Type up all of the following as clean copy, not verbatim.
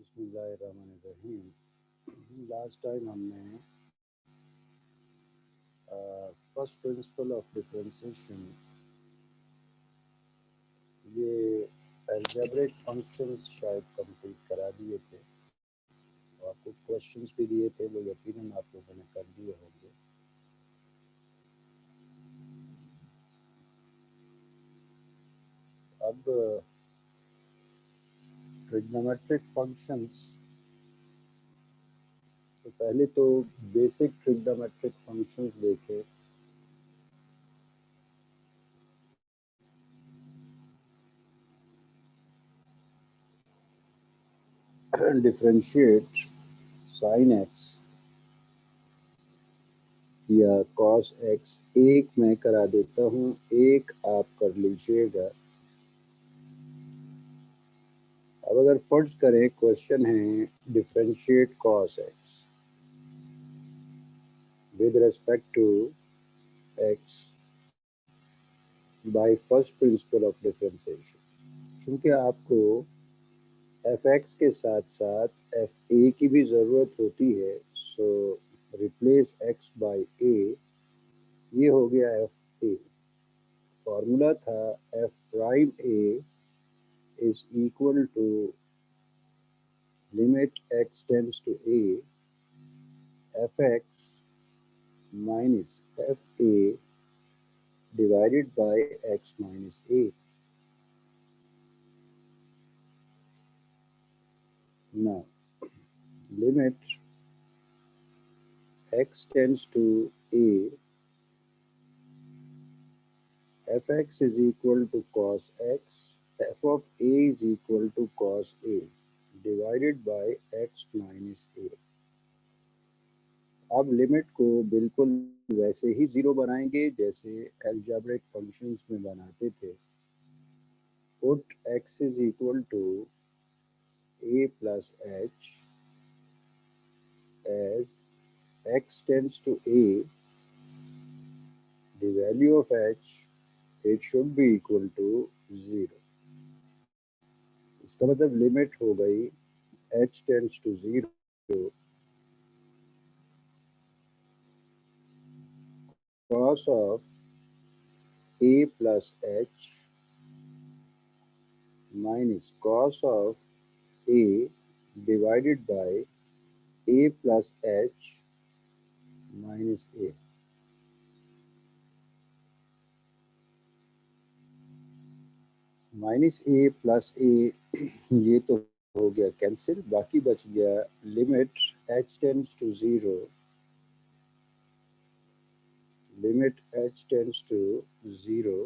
बिस्मिल्लाहिर्रहमानिर्रहीम। Last time हमने first principle of differentiation, ये अलजेब्रिक फंक्शंस शायद कंप्लीट करा दिए थे और कुछ क्वेश्चंस भी दिए थे, वो यकीनन आप लोगों ने कर दिए होंगे। अब ट्रिग्नोमेट्रिक फंक्शंस, तो पहले तो बेसिक ट्रिग्नोमेट्रिक फंक्शंस देखे। डिफरेंशिएट साइन एक्स या कॉस एक्स, एक मैं करा देता हूँ, एक आप कर लीजिएगा। अब अगर फर्ज करें, क्वेश्चन है differentiate cos X with respect to X by first principle of differentiation. चूंकि आपको एफ एक्स के साथ साथ एफ ए की भी ज़रूरत होती है, so replace X by A, ये हो गया एफ ए। फॉर्मूला था F prime A is equal to limit x tends to a fx minus fa divided by x minus a. Now, limit x tends to a, fx is equal to cos x, f of a is equal to cos a divided by x minus a. अब limit को बिल्कुल वैसे ही zero बनाएंगे जैसे algebraic functions में बनाते थे। Put x is equal to a plus h as x tends to a, the value of h, it should be equal to 0. इसका मतलब लिमिट हो गई h tends to 0, cos of a plus h minus cos of a divided by a plus h minus a. Minus a plus a, ये तो हो गया cancel, बाकी बच गया limit h tends to 0, limit h tends to 0,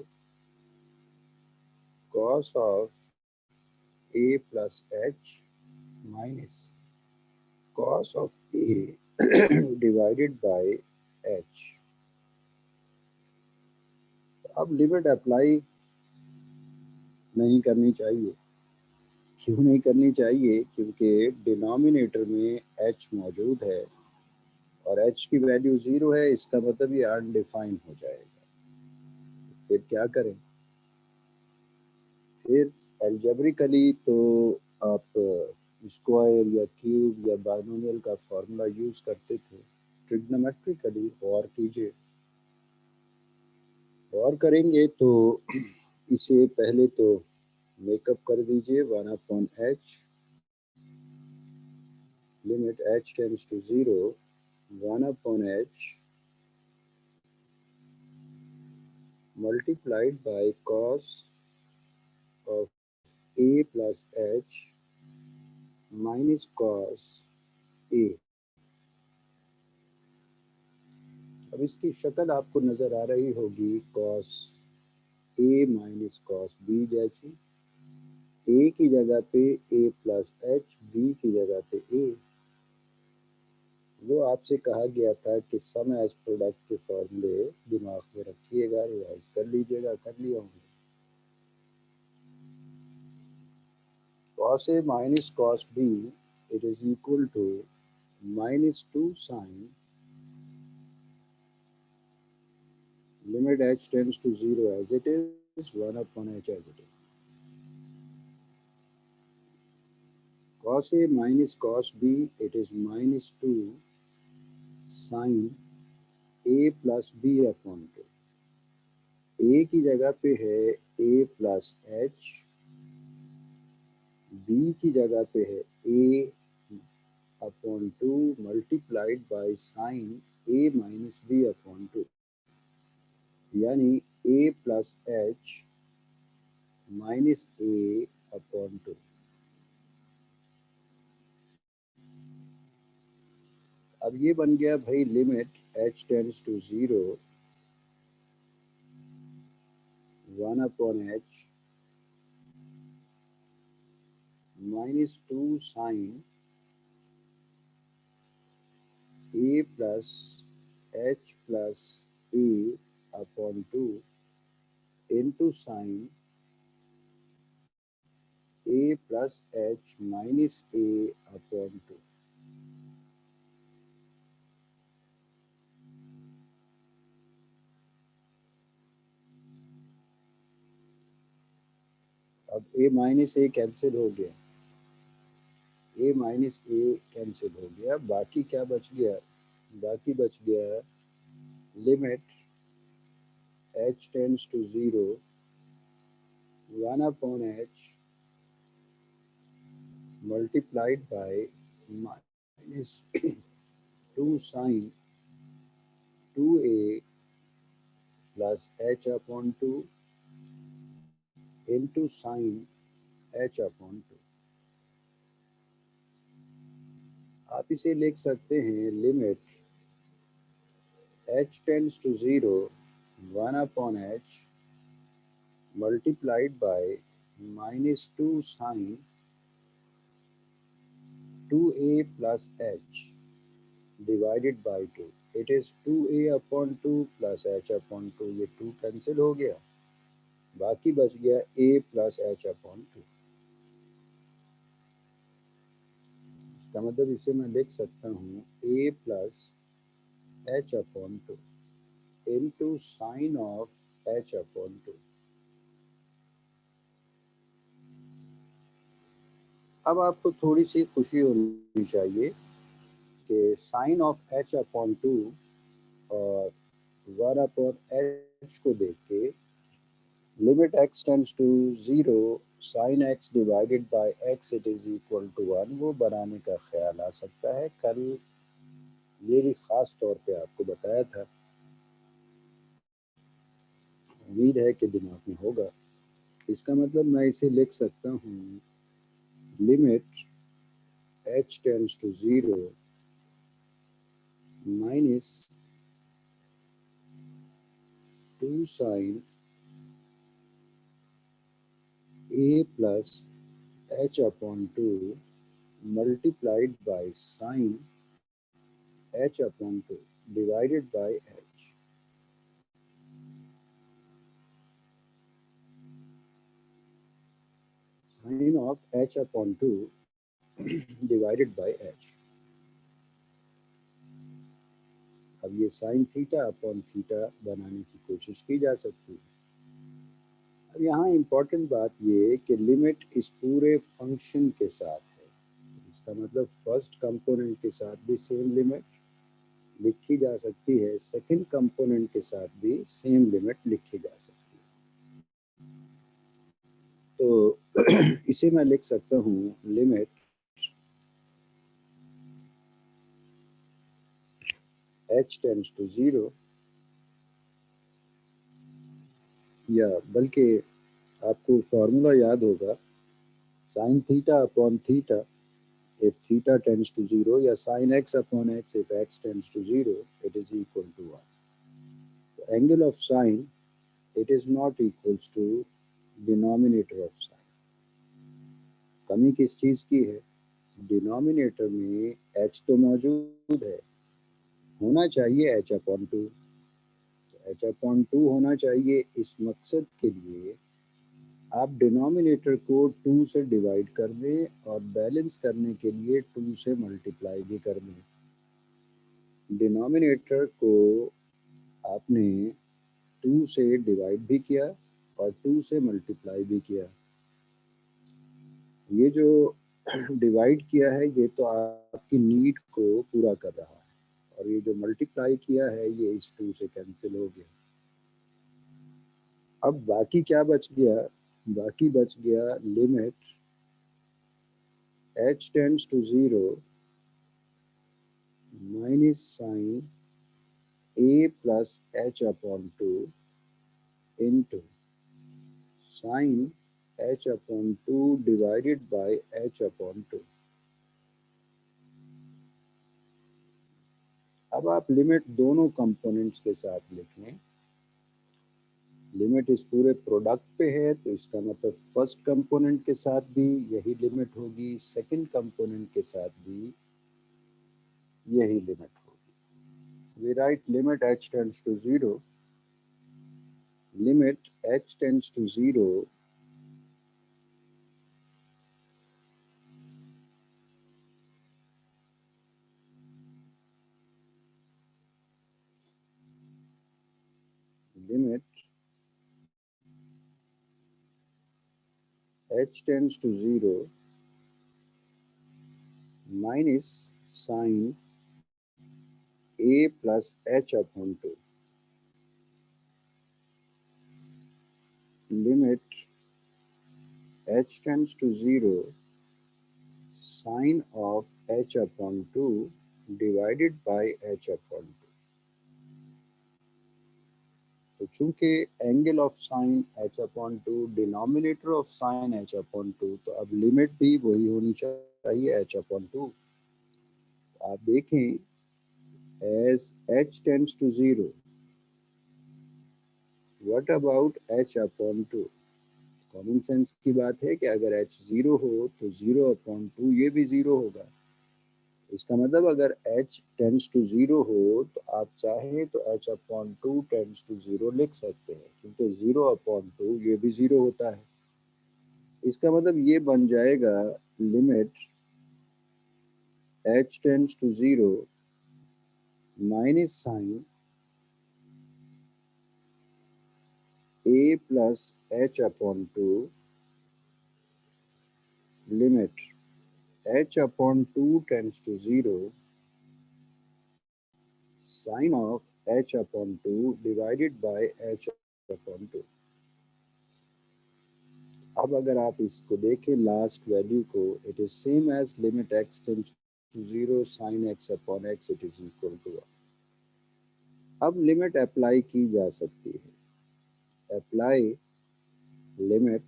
cos of a plus h minus cos of a divided by h. अब limit apply नहीं करनी चाहिए। क्यों नहीं करनी चाहिए? क्योंकि डिनोमिनेटर में h मौजूद है और h की वैल्यू 0 है, इसका मतलब ये अनडिफाइंड हो जाएगा। फिर क्या करें? फिर एल्जेब्रिकली तो आप स्क्वायर या क्यूब या बाइनोमियल का फॉर्मूला यूज करते थे। ट्रिग्नोमेट्रिकली गौर कीजिए, गौर करेंगे तो इसे पहले तो मेकअप कर दीजिए 1/h, limit h tends to 0, 1/h multiplied by cos of a plus h minus cos a। अब इसकी शक्ल आपको नजर आ रही होगी cos a minus cos b जैसी। a की जगह पे a प्लस h, b की जगह पे a। वो आपसे कहा गया था कि सम एज प्रोडक्ट के फॉर्मूले दिमाग में रखिएगा, रिवाइज कर लीजिएगा, कर लिया होंगे। cos a minus cos b, it is equal to -2 sin limit h tends to 0 as it is, 1/h as it is। cos A minus cos B, it is minus 2 sin A plus B upon 2। A की जगह पे है A plus H, B की जगह पे है A upon 2 multiplied by sine A minus B upon 2, यानी A plus H minus A upon 2। अब ये बन गया भाई limit h tends to 0 1 upon h minus 2 sine a plus h plus a upon 2 into sine a plus h minus a upon 2। अब a minus a cancel हो गया, a minus a cancel हो गया, बाकी क्या बच गया? बाकी बच गया limit h tends to 0 1 upon h multiplied by minus 2 sin 2a plus h upon 2 into sin h upon 2। आप इसे लिख सकते हैं limit h tends to 0 1 upon h multiplied by minus 2 sin 2a plus h divided by 2। it is 2a upon 2 plus h upon 2, ये 2 cancel हो गया, बाकी बच गया a प्लस h अपॉन 2। इसका मतलब इसे मैं लिख सकता हूँ a plus h upon 2 into sine of h upon 2। अब आपको थोड़ी सी खुशी होनी चाहिए कि साइन ऑफ h अपॉन 2 और 1 अपॉन h को देख के limit x tends to 0 sine x divided by x it is equal to 1 वो बनाने का ख्याल आ सकता है। कल ये भी खास तौर पे आपको बताया था, उम्मीद है कि दिमाग में होगा। इसका मतलब मैं इसे लिख सकता हूँ limit h tends to 0 minus 2 sine a plus h upon 2 multiplied by sine h upon 2 divided by h। Sine of h upon 2 divided by h। अब ये साइन थीटा अपॉन थीटा बनाने की कोशिश की जा सकती है। अब यहाँ इम्पोर्टेंट बात ये कि लिमिट इस पूरे फंक्शन के साथ है, इसका मतलब फर्स्ट कंपोनेंट के साथ भी सेम लिमिट लिखी जा सकती है, सेकंड कंपोनेंट के साथ भी सेम लिमिट लिखी जा सकती है। तो इसे मैं लिख सकता हूँ लिमिट h टेंड्स टू 0, या बल्कि आपको फॉर्मूला याद होगा sign theta upon theta if theta tends to 0, या sin x upon x if x tends to 0, it is equal to 1. The angle of sine, it is not equals to denominator of sine। कमी किस चीज़ की है? Denominator में h तो मौजूद है, होना चाहिए h अपॉन 2, h अपॉन 2 होना चाहिए। इस मकसद के लिए आप डिनोमिनेटर को 2 से डिवाइड कर दें और बैलेंस करने के लिए 2 से मल्टीप्लाई भी कर दें। डिनोमिनेटर को आपने 2 से डिवाइड भी किया और 2 से मल्टीप्लाई भी किया। ये जो डिवाइड किया है ये तो आपकी नीड को पूरा कर रहा है, और ये जो मल्टीप्लाई किया है ये इस 2 से कैंसिल हो गया। अब बाकी क्या बच गया? बाकी बच गया limit h tends to 0 minus sine a plus h upon 2 into sine h upon 2 divided by h upon 2। अब आप लिमिट दोनों कंपोनेंट्स के साथ लिखें। लिमिट इस पूरे प्रोडक्ट पे है तो इसका मतलब फर्स्ट कंपोनेंट के साथ भी यही लिमिट होगी, सेकंड कंपोनेंट के साथ भी यही लिमिट होगी। We write limit h tends to 0, limit h tends to 0 limit h tends to 0 minus sine a plus h upon 2 limit h tends to 0 sine of h upon 2 divided by h upon 2। तो चूंकि angle of sine h upon 2 denominator of sine h upon 2, तो अब limit भी वही होनी चाहिए h upon 2। आप देखें as h tends to 0, what about h upon 2? Common sense की बात है कि अगर h 0 हो तो 0 अपॉन 2 ये भी 0 होगा। इसका मतलब अगर h टेंड्स टू 0 हो तो आप चाहें तो h अपॉन 2 टेंड्स टू 0 लिख सकते हैं, क्योंकि 0 अपॉन 2 ये भी 0 होता है। इसका मतलब ये बन जाएगा limit h tends to 0 minus sine a plus h upon 2 limit h upon 2 tends to 0 sine of h upon 2 divided by h upon 2। अब अगर आप इसको देखें लास्ट वैल्यू को, it is same as limit x tends to 0 sine x upon x it is equal to 1। अब limit apply की जा सकती है। अप्लाई लिमिट,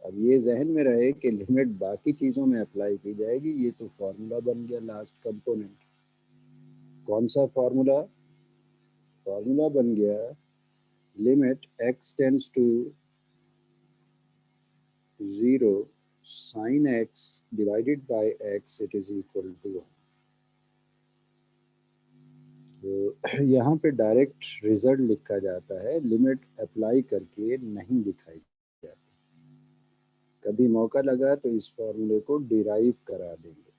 अब ये जहन में रहे कि लिमिट बाकी चीज़ों में अप्लाई की जाएगी। ये तो फार्मूला बन गया लास्ट कंपोनेंट। कौन सा फार्मूला? फार्मूला बन गया limit x tends to 0 sine x divided by x it is equal to 1। तो यहाँ पे डायरेक्ट रिजल्ट लिखा जाता है, लिमिट अप्लाई करके नहीं दिखाई जाती। कभी मौका लगा तो इस फॉर्मूले को डिराइव करा देंगे।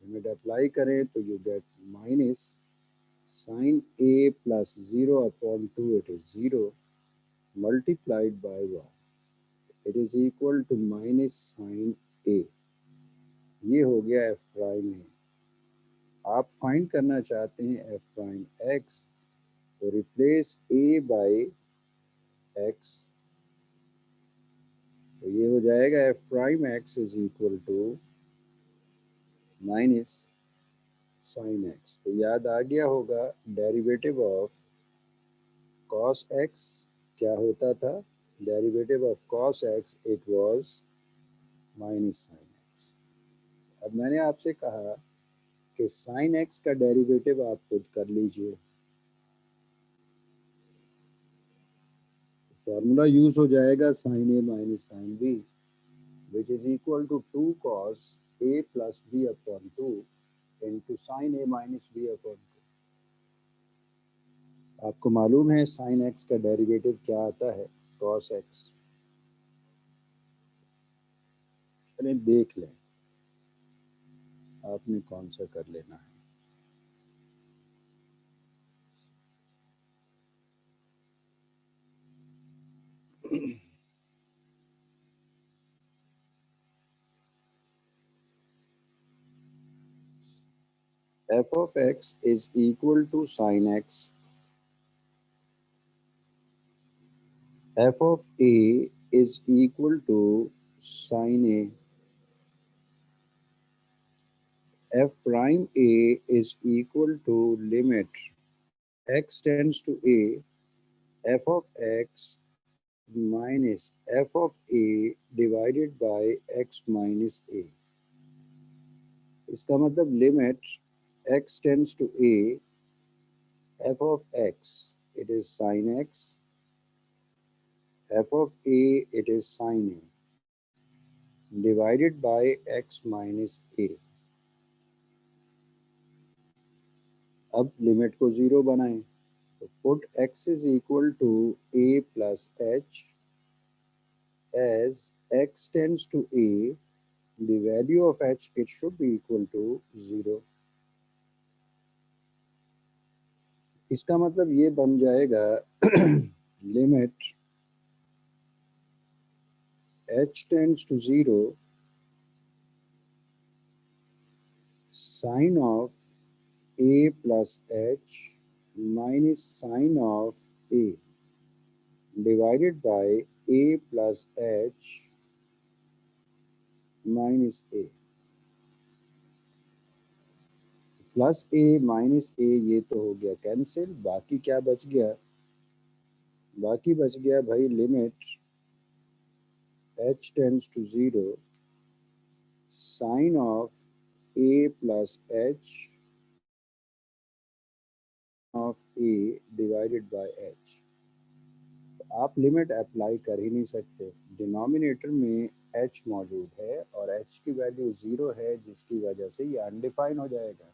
लिमिट अप्लाई करें तो you get minus sine a plus 0 upon 2 it is 0 multiplied by 1 it is equal to minus sine a। ये हो गया एफ प्राइम है। आप फाइंड करना चाहते हैं एफ प्राइम एक्स, तो रिप्लेस a बाय x, तो ये हो जाएगा f prime x is equal to minus sine x. तो याद आ गया होगा डेरिवेटिव ऑफ कॉस एक्स क्या होता था? Derivative of cos x it was minus sine x. अब मैंने आपसे कहा कि साइन एक्स का डेरिवेटिव आप खुद कर लीजिए। फॉर्मूला यूज हो जाएगा sine a minus sine b which is equal to 2 cos a plus b upon 2 into sine a minus b upon 2। आपको मालूम है साइन एक्स का डेरिवेटिव क्या आता है? Cos x. चलिए देख लें आपने कौन सा कर लेना है। f of x is equal to sin x, f of a is equal to sin a, f prime a is equal to limit x tends to a, f of x minus f of a divided by x minus a। इसका मतलब limit x tends to a, f of x it is sin x, f of a it is sin a divided by x minus a। अब limit को zero बनाएं तो put x is equal to a plus h, as x tends to a the value of h it should be equal to 0। इसका मतलब ये बन जाएगा limit h tends to 0 sin of a plus h minus sin of a divided by a plus h minus a। Plus a minus a ये तो हो गया cancel, बाकी क्या बच गया, बाकी बच गया भाई limit h tends to 0 sine of a plus h of a divided by h। आप लिमिट अप्लाई कर ही नहीं सकते, डिनोमिनेटर में h मौजूद है और h की वैल्यू 0 है, जिसकी वजह से ये अनडिफाइन हो जाएगा।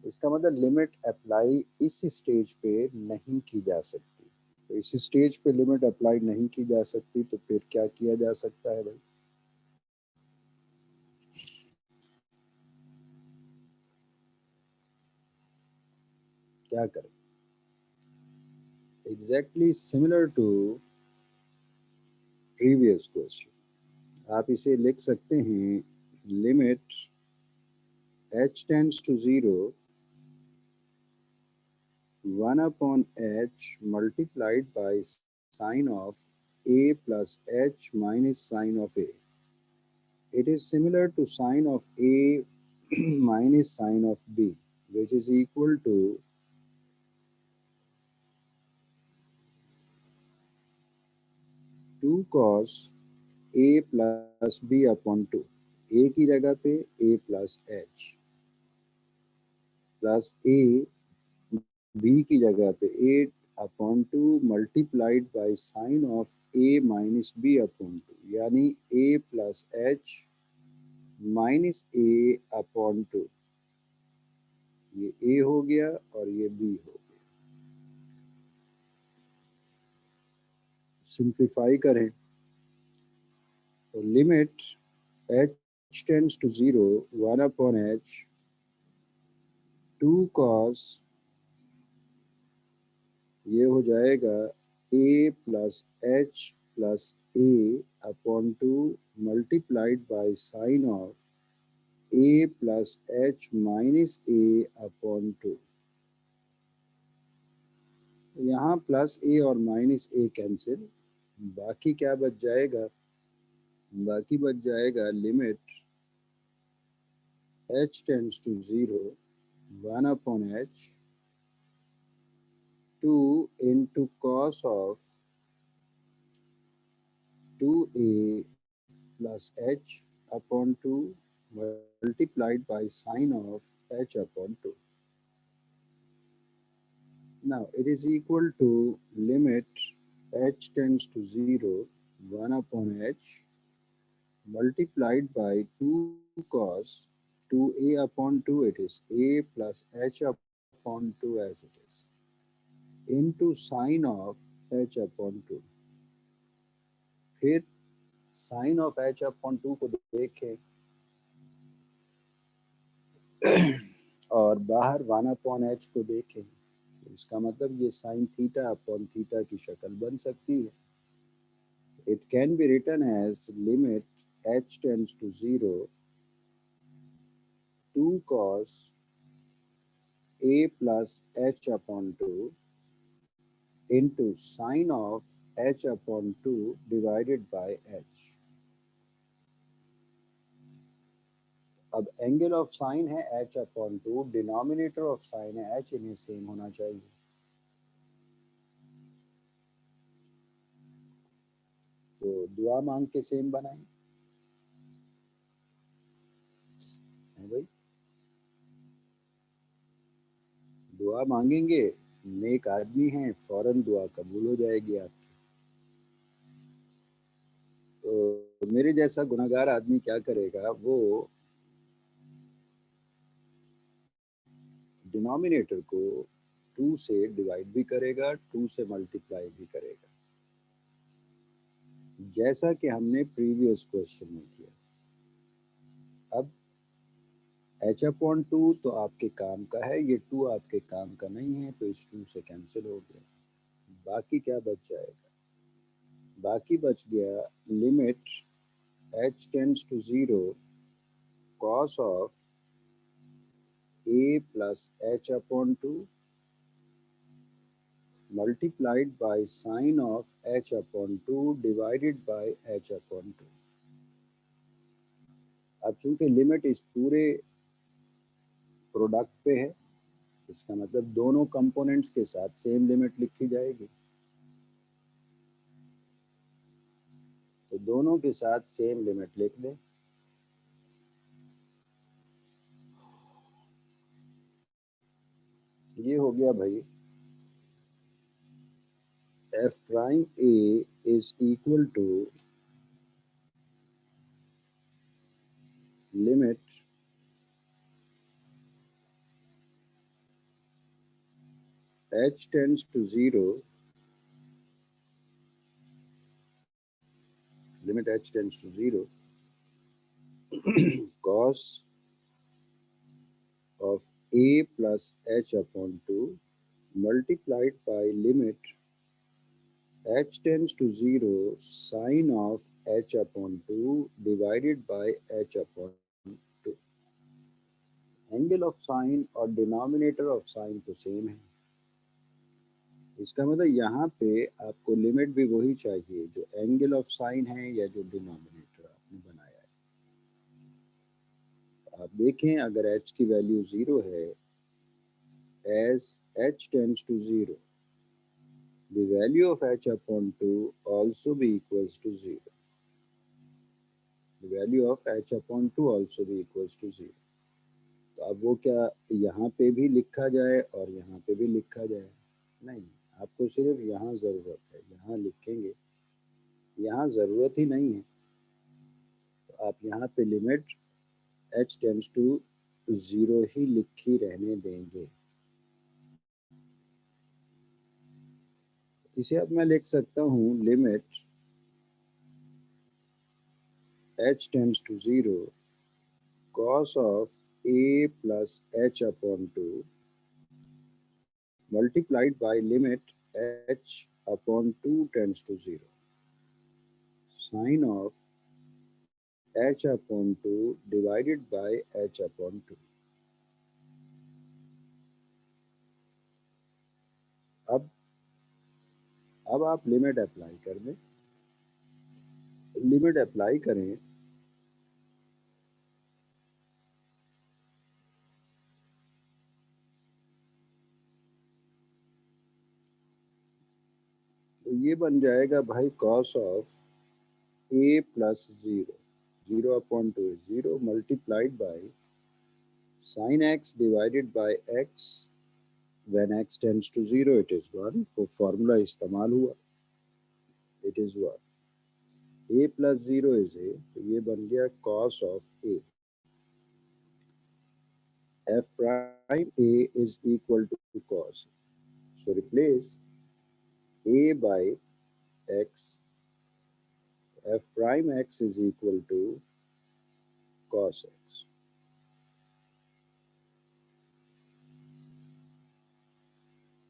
इसका मतलब लिमिट अप्लाई इस स्टेज पे नहीं की जा सकती। तो इस स्टेज पे लिमिट अप्लाई नहीं की जा सकती तो फिर क्या किया जा सकता है भाई, क्या करें? Exactly similar to previous question आप इसे लिख सकते हैं limit h tends to 0 1 upon h multiplied by sine of a plus h minus sine of a। It is similar to sine of a minus sine of b, which is equal to 2 cos a plus b upon 2। a की जगह पे a plus h plus a b की जगह पे 8 upon 2 multiplied by sine of a minus b upon 2, यानी a plus h minus a upon 2। ये a हो गया और ये b हो गया। सिंप्लीफाई करें तो limit h tends to 0 1 upon h 2 cos ये हो जाएगा a plus h plus a upon 2 multiplied by sine of a plus h minus a upon 2। यहाँ प्लस a और माइनस a कैंसिल, बाकी क्या बच जाएगा, बाकी बच जाएगा limit h tends to 0 1 upon h 2 into cos of 2a plus h upon 2 multiplied by sine of h upon 2। Now it is equal to limit h tends to 0 1 upon h multiplied by 2 cos 2a upon 2, it is a plus h upon 2 as it is, into sine of h upon 2। फिर sign of h upon 2 को देखें और बाहर 1 upon h को देखें तो इसका मतलब ये साइन थीटा अपॉन थीटा की शक्ल बन सकती है। It can be written as limit h tends to 0 2 cos a plus h upon 2 into sine of h upon 2 divided by h. अब एंगल ऑफ साइन है h upon 2, denominator of sign है h, इन्हें same होना चाहिए। तो दुआ मांग के सेम बनाएं है भाई, दुआ मांगेंगे, नेक आदमी हैं, फौरन दुआ कबूल हो जाएगी आपकी। तो मेरे जैसा गुनहगार आदमी क्या करेगा, वो डिनोमिनेटर को 2 से डिवाइड भी करेगा, 2 से मल्टीप्लाई भी करेगा, जैसा कि हमने प्रीवियस क्वेश्चन में किया। अब h अपॉन 2 तो आपके काम का है, ये 2 आपके काम का नहीं है, तो इस 2 से कैंसिल हो गया। बाकी क्या बच जाएगा, बाकी बच गया limit h tends to 0 cos of a plus h upon 2 multiplied by sine of h upon 2 divided by h upon 2। अब चूंकि लिमिट इस पूरे प्रोडक्ट पे है, इसका मतलब दोनों कंपोनेंट्स के साथ सेम लिमिट लिखी जाएगी, तो दोनों के साथ सेम लिमिट लिख दें। ये हो गया भाई, f prime a is equal to limit h tends to 0, limit h tends to 0 cos of a plus h upon 2 multiplied by limit h tends to 0 sine of h upon 2 divided by h upon 2। Angle of sign और denominator of sign तो same है, इसका मतलब यहाँ पे आपको limit भी वही चाहिए जो एंगल ऑफ साइन है या जो डिनोमिनेटर आपने बनाया है। आप देखें, अगर h की वैल्यू 0 है, as h tends to 0, the value of h upon 2 also be equals to 0, the value of h upon 2 also be equals to 0। तो अब वो क्या यहाँ पे भी लिखा जाए और यहाँ पे भी लिखा जाए, नहीं, आपको सिर्फ यहाँ ज़रूरत है, यहाँ लिखेंगे, यहाँ ज़रूरत ही नहीं है, तो आप यहाँ पे लिमिट h टेंड्स टू 0 ही लिखी रहने देंगे। इसे अब मैं लिख सकता हूँ limit h tends to 0 cos of a plus h upon 2 multiplied by limit h upon 2 tends to 0 sine of h upon 2 divided by h upon 2। अब आप लिमिट अप्लाई कर दें, लिमिट अप्लाई करें, तो ये बन जाएगा भाई cos of a plus 0, 0 upon 2 is 0 multiplied by sin x divided by x, when x tends to 0 it is 1, तो फॉर्मूला इस्तेमाल हुआ, it is 1, a plus 0 is a, तो ये बन गया cos of a, f prime a is equal to cos, so replace a by x, f prime x is equal to cos x।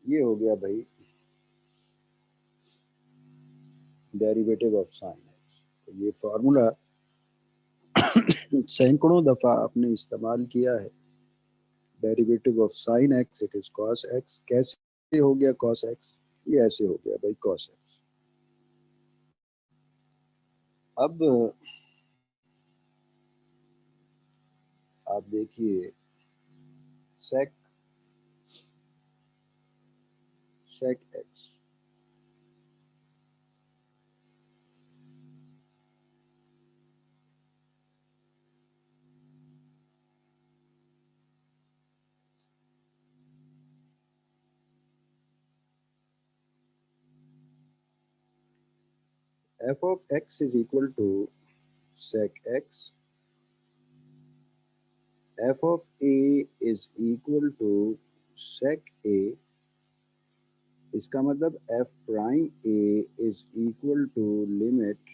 ये हो गया भाई डेरिवेटिव ऑफ साइन एक्स। तो ये फार्मूला सैकड़ों दफा आपने इस्तेमाल किया है, derivative of sine x it is cos x. कैसे हो गया कॉस एक्स? ये ऐसे हो गया भाई कॉस एक्स। अब आप देखिए sec sec x, f of x is equal to sec x, f of a is equal to sec a। इसका मतलब f prime a is equal to limit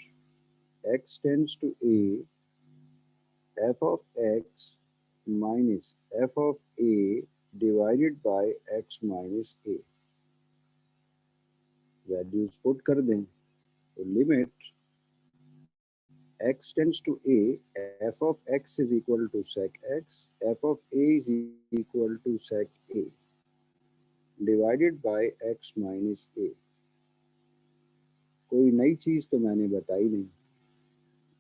x tends to a f of x minus f of a divided by x minus a। Values put कर दें तो limit x tends to a, f of x is equal to sec x, f of a is equal to sec a divided by x minus a। कोई नई चीज तो मैंने बताई नहीं।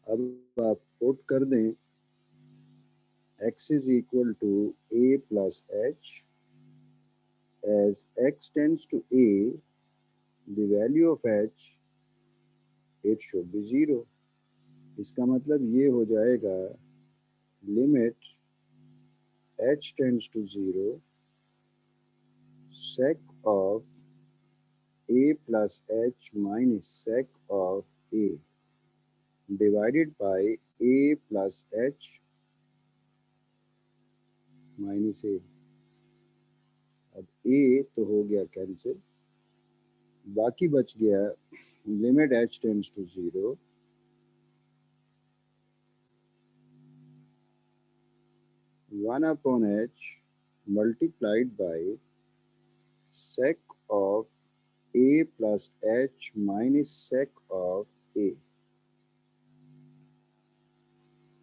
अब आप पुट कर दें x is equal to a plus h, as x tends to a, the value of h it should be 0। इसका मतलब ये हो जाएगा limit h tends to 0 sec of a plus h minus sec of a divided by a plus h minus a। अब a तो हो गया cancel, बाकी बच गया limit h tends to 0 1 upon h multiplied by sec of a plus h minus sec of a।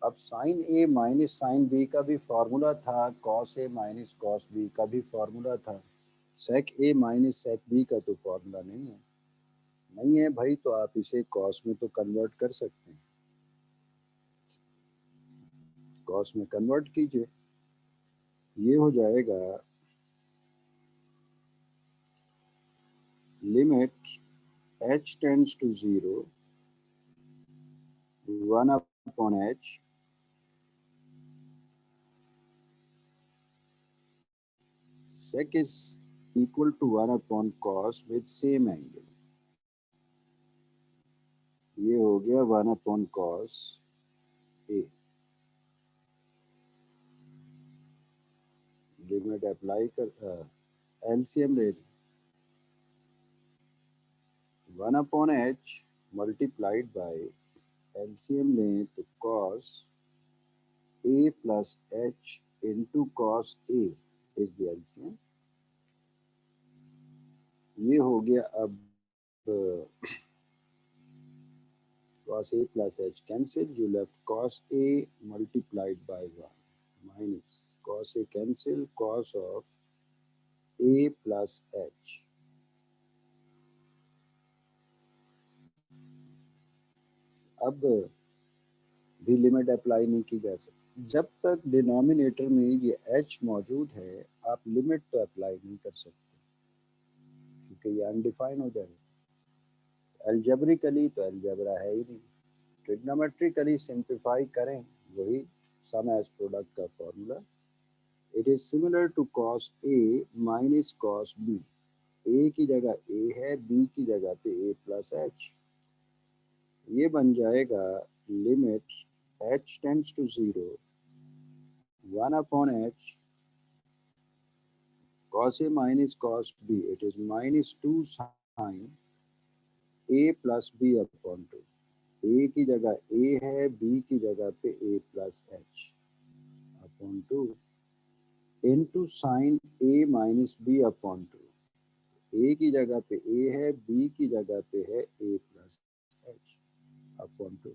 अब sign a minus sine B का भी फॉर्मूला था, cos A minus cos B का भी फॉर्मूला था। सेक ए माइनस सेक बी का तो formula नहीं है। नहीं है भाई तो आप इसे कॉस में तो कन्वर्ट कर सकते हैं, कॉस में कन्वर्ट कीजिए। ये हो जाएगा limit h tends to 0 1 upon h sec is equal to 1 upon cos with same angle। ये हो गया 1 upon cos a। Limit apply कर एलसीएम ले 1 upon h multiplied by LCM लें तो cos a plus h into cos a is the LCM। ये हो गया अब cos a plus h cancel, you left cos a multiplied by 1 minus cos a cancel cos of a plus h। अब भी limit apply नहीं की जा सकती जब तक डिनोमिनेटर में ये h मौजूद है। आप लिमिट तो अप्लाई नहीं कर सकते क्योंकि ये अनडिफाइन हो जाएगा। एल्जेब्रिकली तो एल्जेब्रा है ही नहीं। ट्रिग्नोमेट्रिकली सिंप्लीफाई करें वही सम एज प्रोडक्ट का formula. It is similar to cos a minus cos b। a की जगह a है, b की जगह पे a प्लस h। ये बन जाएगा limit h tends to 0 1 upon h cos a minus cos b it is minus 2 sin a plus b upon 2। a की जगह a है, b की जगह पे a plus h upon 2 into sine a minus b upon 2। a की जगह पे a है, b की जगह पे है a plus h upon 2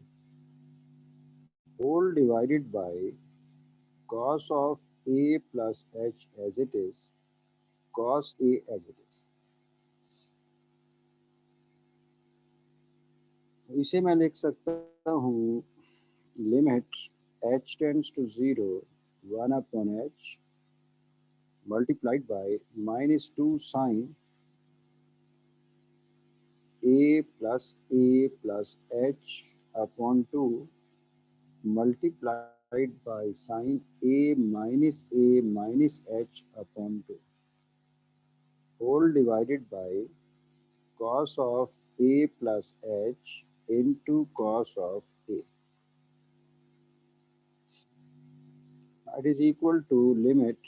whole divided by cos of a plus h as it is, cos a as it is। इसे मैं लिख सकता हूँ limit h tends to 0 1 upon h multiplied by -2 sin a plus h upon 2 multiplied by sin a minus h upon 2 whole divided by cos of a plus h into cos of a. It is equal to limit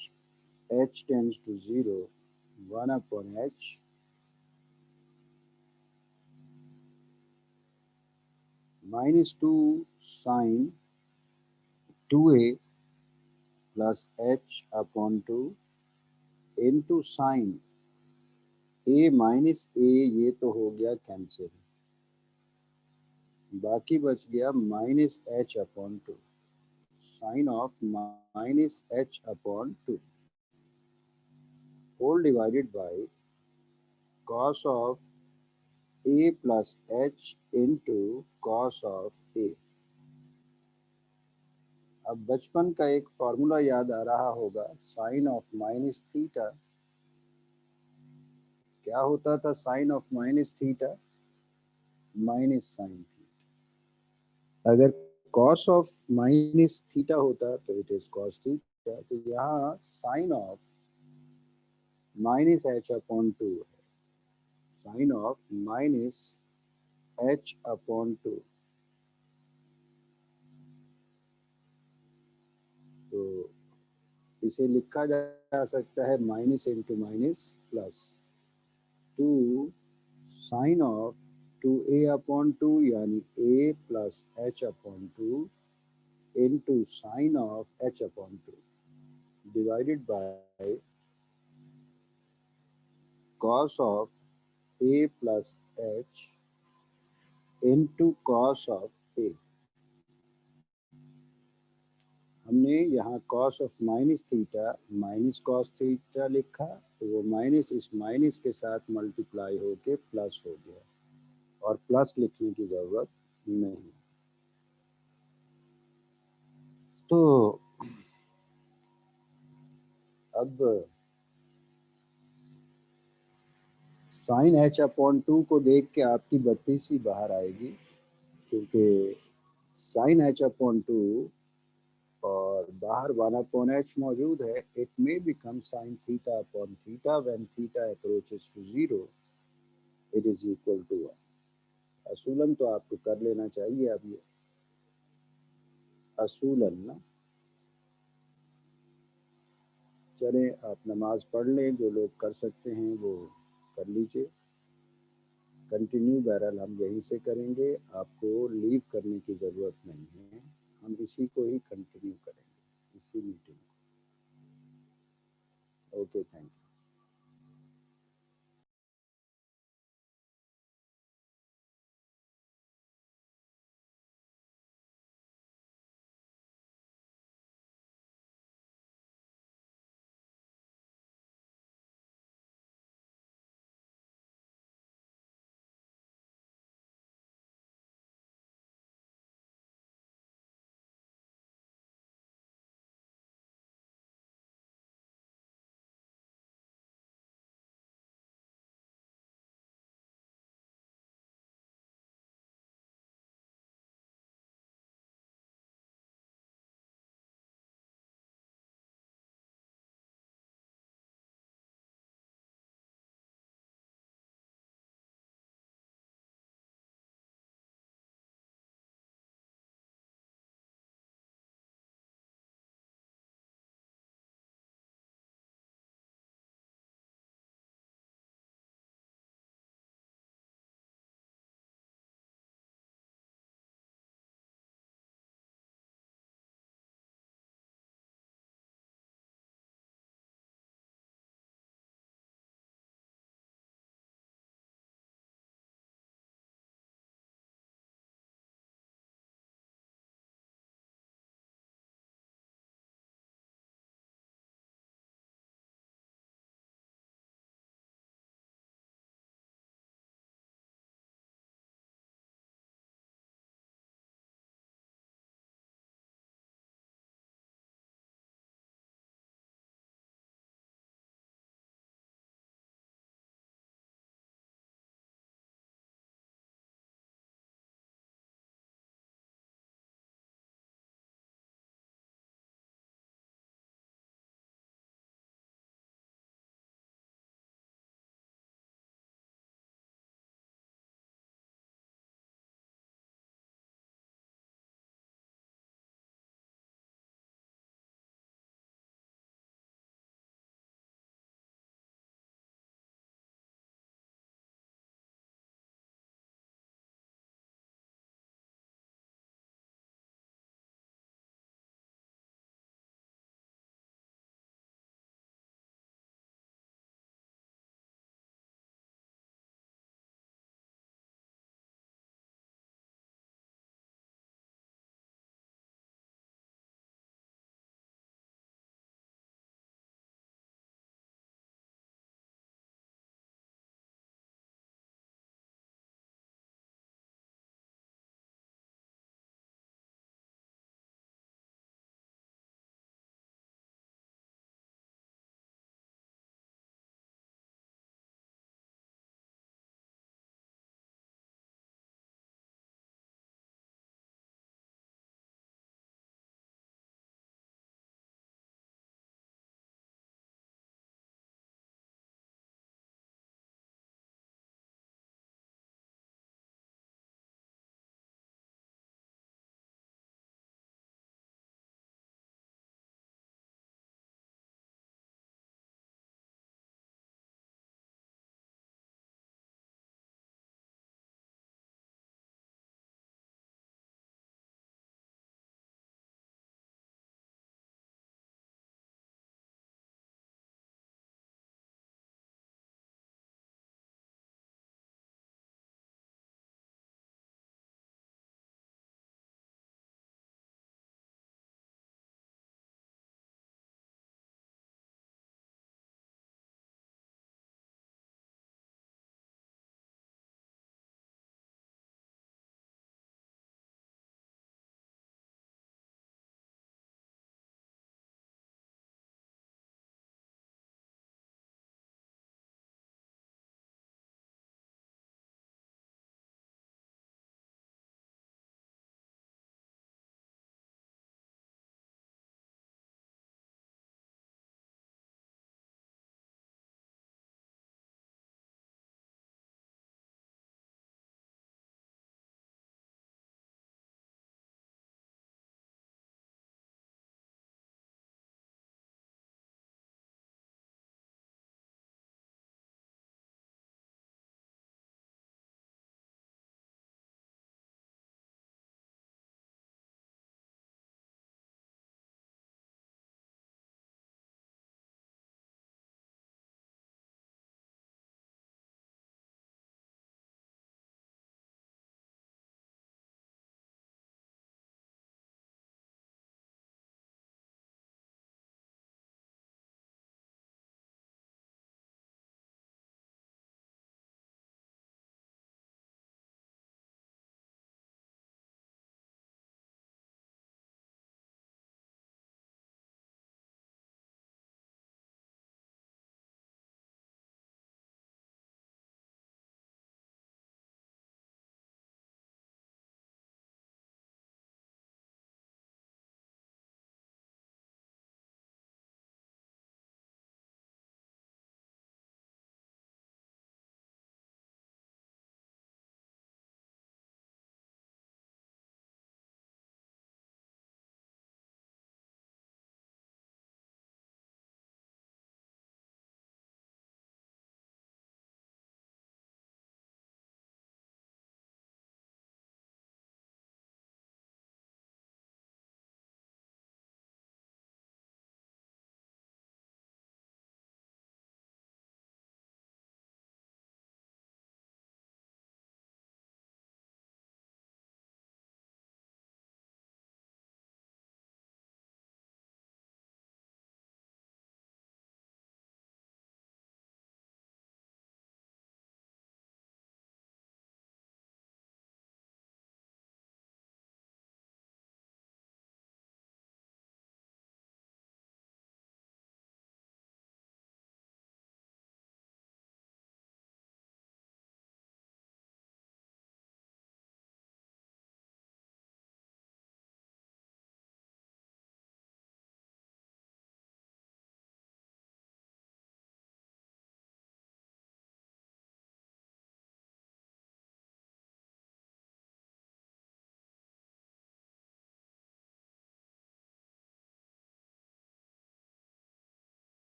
h tends to 0 1 upon h minus 2 sin 2a plus h upon 2 into sin a minus a, ये तो हो गया cancel, बाकी बच गया minus h upon 2 sine of minus h upon 2 whole divided by cos of a plus h into cos of a। अब बचपन का एक फॉर्मूला याद आ रहा होगा, साइन ऑफ माइनस थीटा। क्या होता था sine of minus theta? Minus sine theta. अगर कॉस ऑफ माइनस थीटा होता तो इट इज कॉस थीटा। तो यहाँ sine of minus h upon 2 है, sine of minus h upon 2। तो इसे लिखा जा सकता है minus into minus plus 2 sine of 2a upon 2 यानी a plus h upon 2 into sine of h upon 2 divided by cos of a plus h into cos of a। हमने यहाँ cos of minus theta minus cos theta लिखा, तो वो minus इस minus के साथ multiply होके प्लस हो गया, और प्लस लिखने की ज़रूरत नहीं। तो अब साइन एच अपॉन 2 को देख के आपकी बत्तीसी बाहर आएगी, क्योंकि साइन एच अपॉन 2 और बाहर 1 अपॉन एच मौजूद है। It may become sine theta upon theta when theta approaches to 0 it is equal to 1। असूलन तो आपको कर लेना चाहिए अब ये असूलन ना। चलें, आप नमाज पढ़ लें, जो लोग कर सकते हैं वो कर लीजिए। कंटिन्यू बहरहाल हम यहीं से करेंगे, आपको लीव करने की ज़रूरत नहीं है, हम इसी को ही कंटिन्यू करेंगे, इसी मीटिंग को। Okay, thank you.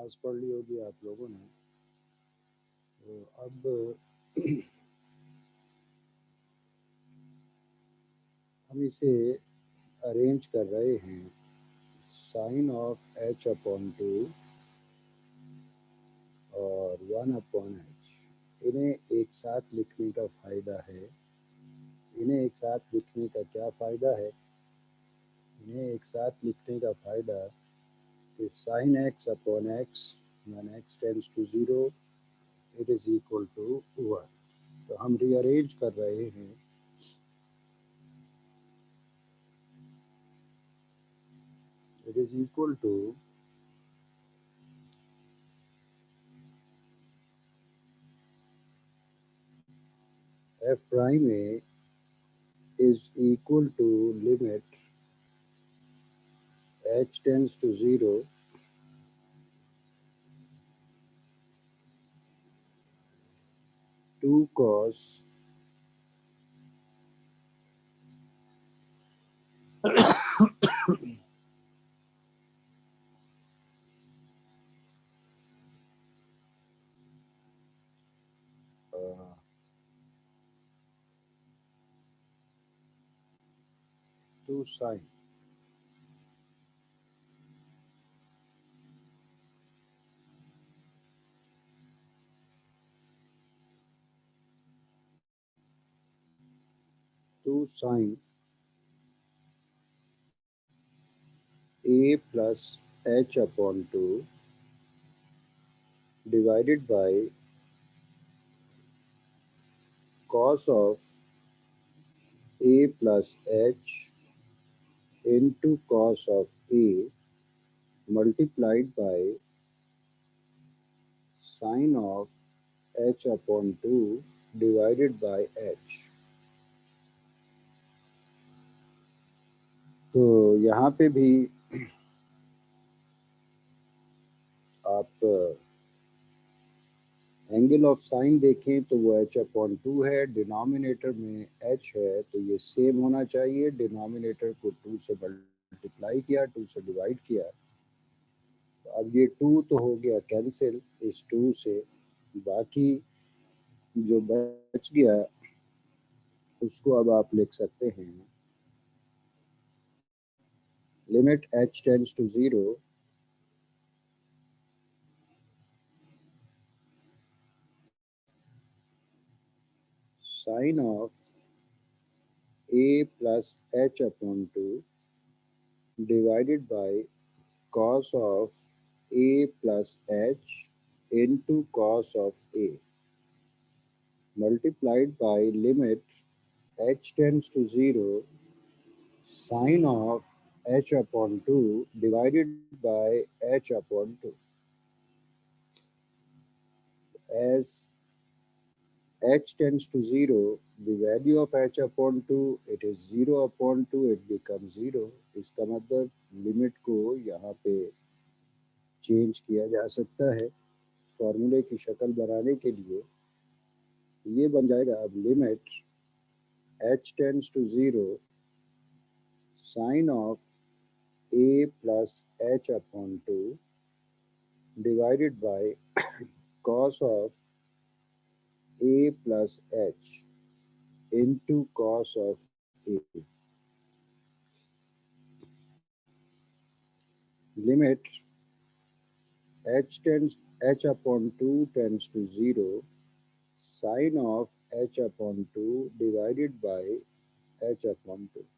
क्लास पढ़ ली होगी आप लोगों ने। तो अब हम इसे अरेंज कर रहे हैं। Sine of h upon two और 1/h, इन्हें एक साथ लिखने का फ़ायदा है। इन्हें एक साथ लिखने का क्या फ़ायदा है? इन्हें एक साथ लिखने का फ़ायदा कि sine x upon x when x tends to 0 it is equal to 1। तो हम रीअरेंज कर रहे हैं। It is equal to f prime a is equal to limit h tends to 0 2 cos uh, 2 sin a plus h upon 2 divided by cos of a plus h into cos of a multiplied by sin of h upon 2 divided by h। तो यहाँ पे भी आप angle of sign देखें तो वो h upon 2 है, denominator में h है, तो ये सेम होना चाहिए। डिनोमिनेटर को 2 से मल्टीप्लाई किया, 2 से डिवाइड किया, तो अब ये 2 तो हो गया कैंसिल इस 2 से। बाकी जो बच गया उसको अब आप लिख सकते हैं limit h tends to 0 sine of a plus h upon 2 divided by cos of a plus h into cos of a multiplied by limit h tends to 0 sin of h upon 2 divided by h upon 2. As h tends to 0, the value of h upon 2, it is 0 upon 2, it becomes 0. इसका मतलब limit को यहाँ पे change किया जा सकता है फॉर्मूले की शक्ल बनाने के लिए। ये बन जाएगा अब limit h tends to 0 sine of a plus h upon 2 divided by cos of a plus h into cos of a. Limit h upon 2 tends to 0 sin of h upon 2 divided by h upon 2.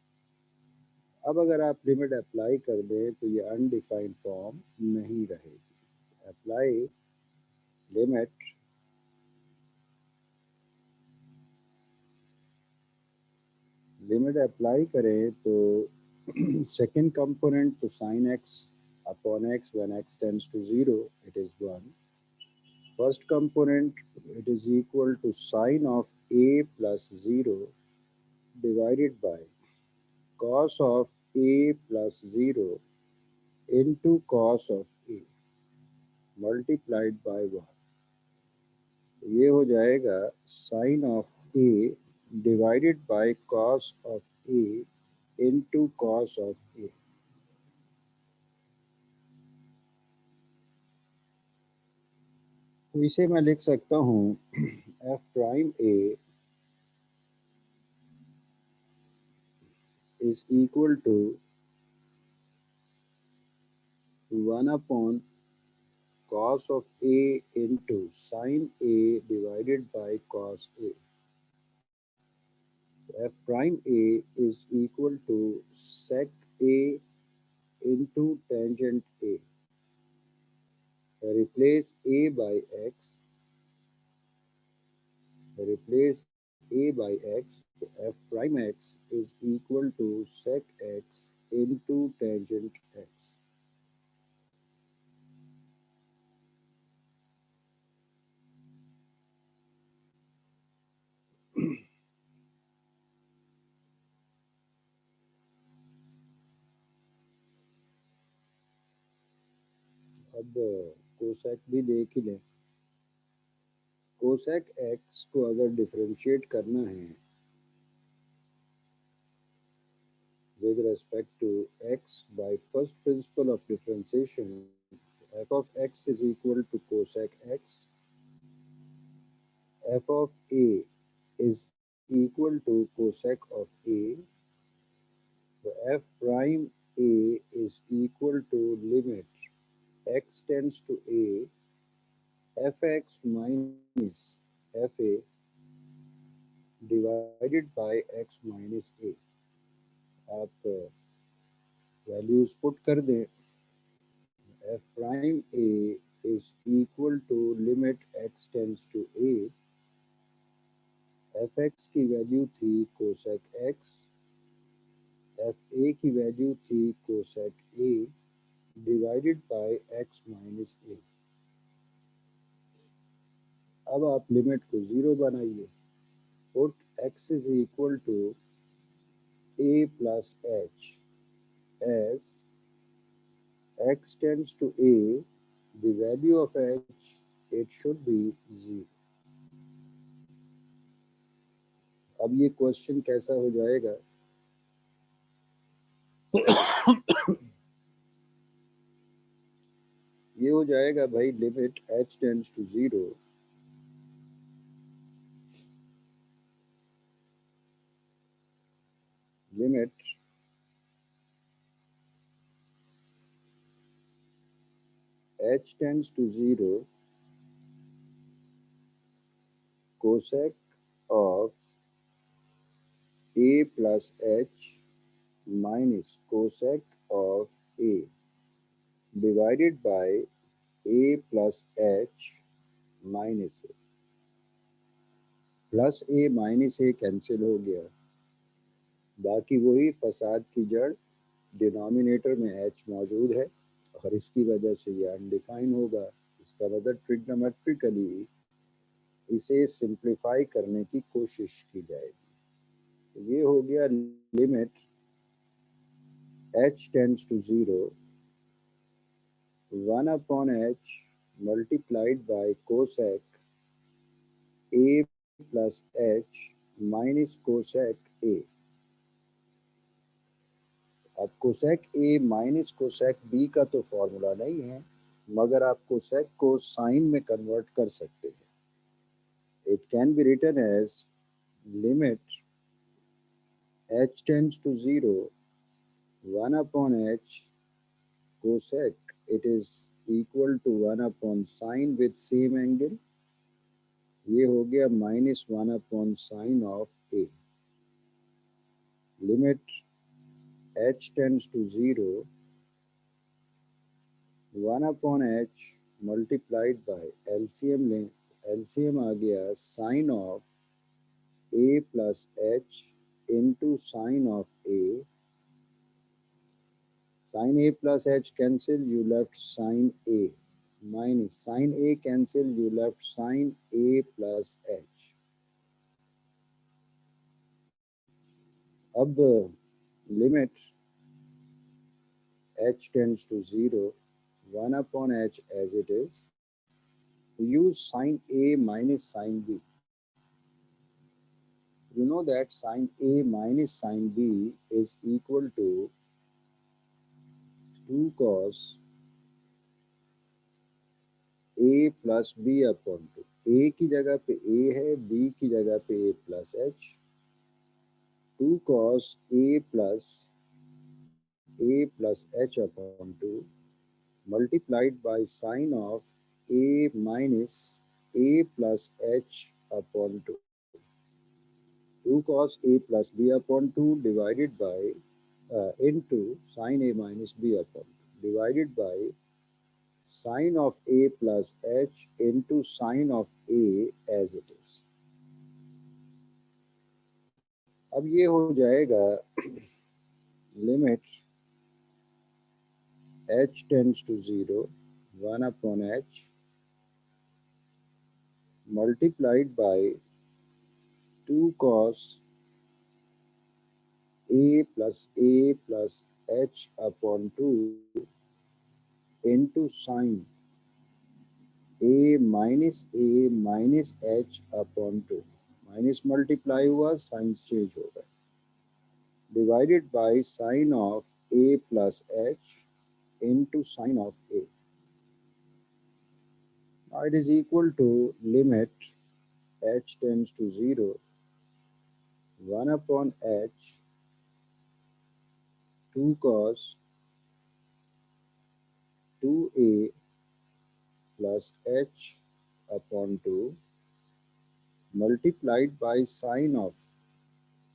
अब अगर आप limit apply कर दें तो ये undefined form नहीं रहेगी। Apply limit apply करें तो सेकेंड कंपोनेंट तो sin x upon x when x tends to 0 it is 1. First component it is equal to sin of a plus 0 divided by cos of a plus 0 into cos of a multiplied by 1. ये हो जाएगा sin of a divided by cos of a into cos of a। तो इसे मैं लिख सकता हूँ f prime A is equal to 1 upon cos of a into sin a divided by cos a. F prime a is equal to sec a into tangent a. Replace a by x. Replace a by x. So f prime x is equal to sec x into tangent x. अब cosec भी देख ही लें। Cosec x को अगर differentiate करना है with respect to x by first principle of differentiation, f of x is equal to cosec x. F of a is equal to cosec of a. So f prime a is equal to limit x tends to a fx minus fa divided by x minus a. आप values put कर दें। f prime a is equal to limit x tends to a fx की value थी cosec x fa की value थी cosec a divided by x minus a। अब आप limit को जीरो बनाइए। Put x is equal to a plus h as x tends to a the value of h it should be 0। अब ये question कैसा हो जाएगा? ये हो जाएगा भाई limit h tends to 0 limit h tends to 0 cosec of a plus h minus cosec of a divided by a plus h minus a plus a minus A cancel हो गया, बाकी वही फसाद की जड़ डिनोमिनेटर में h मौजूद है और इसकी वजह से ये अनडिफाइन होगा। इसका मतलब ट्रिग्नोमेट्रिकली इसे सिंप्लीफाई करने की कोशिश की जाएगी। तो ये हो गया limit h tends to 0 1/h multiplied by cosec a plus h minus cosec a। अब cosec a minus cosec b का तो फॉर्मूला नहीं है, मगर आप कोसेक को साइन में कन्वर्ट कर सकते हैं। It can be written as limit h tends to 0 1/h cosec it is equal to 1 sin with same angle। ये हो गया minus 1 sin of a। Limit h tends to 0 1/h multiplied by LCM लें, LCM आ गया sine of a plus h into sine of a। Sine a plus h cancel, you left sine a minus sine a cancel, you left sine a plus h। अब limit h tends to 0 1/h as it is, use sin a minus sin b। You know that sin a minus sin b is equal to 2 cos a plus b upon two, a की जगह पे a है, b की जगह पे a plus h, 2 cos a plus h upon 2 multiplied by sine of a minus a plus h upon 2. 2 cos a plus b upon 2 divided by into sine a minus b upon 2 divided by sine of a plus h into sine of a as it is. अब ये हो जाएगा limit h tends to 0, 1 upon h multiplied by 2 cos a plus h upon 2 into sine a minus h upon 2. Minus multiply हुआ, sign change होगा, divided by sine of a plus h into sine of a. Now it is equal to limit h tends to 0, 1 upon h 2 cos 2a plus h upon 2 multiplied by sine of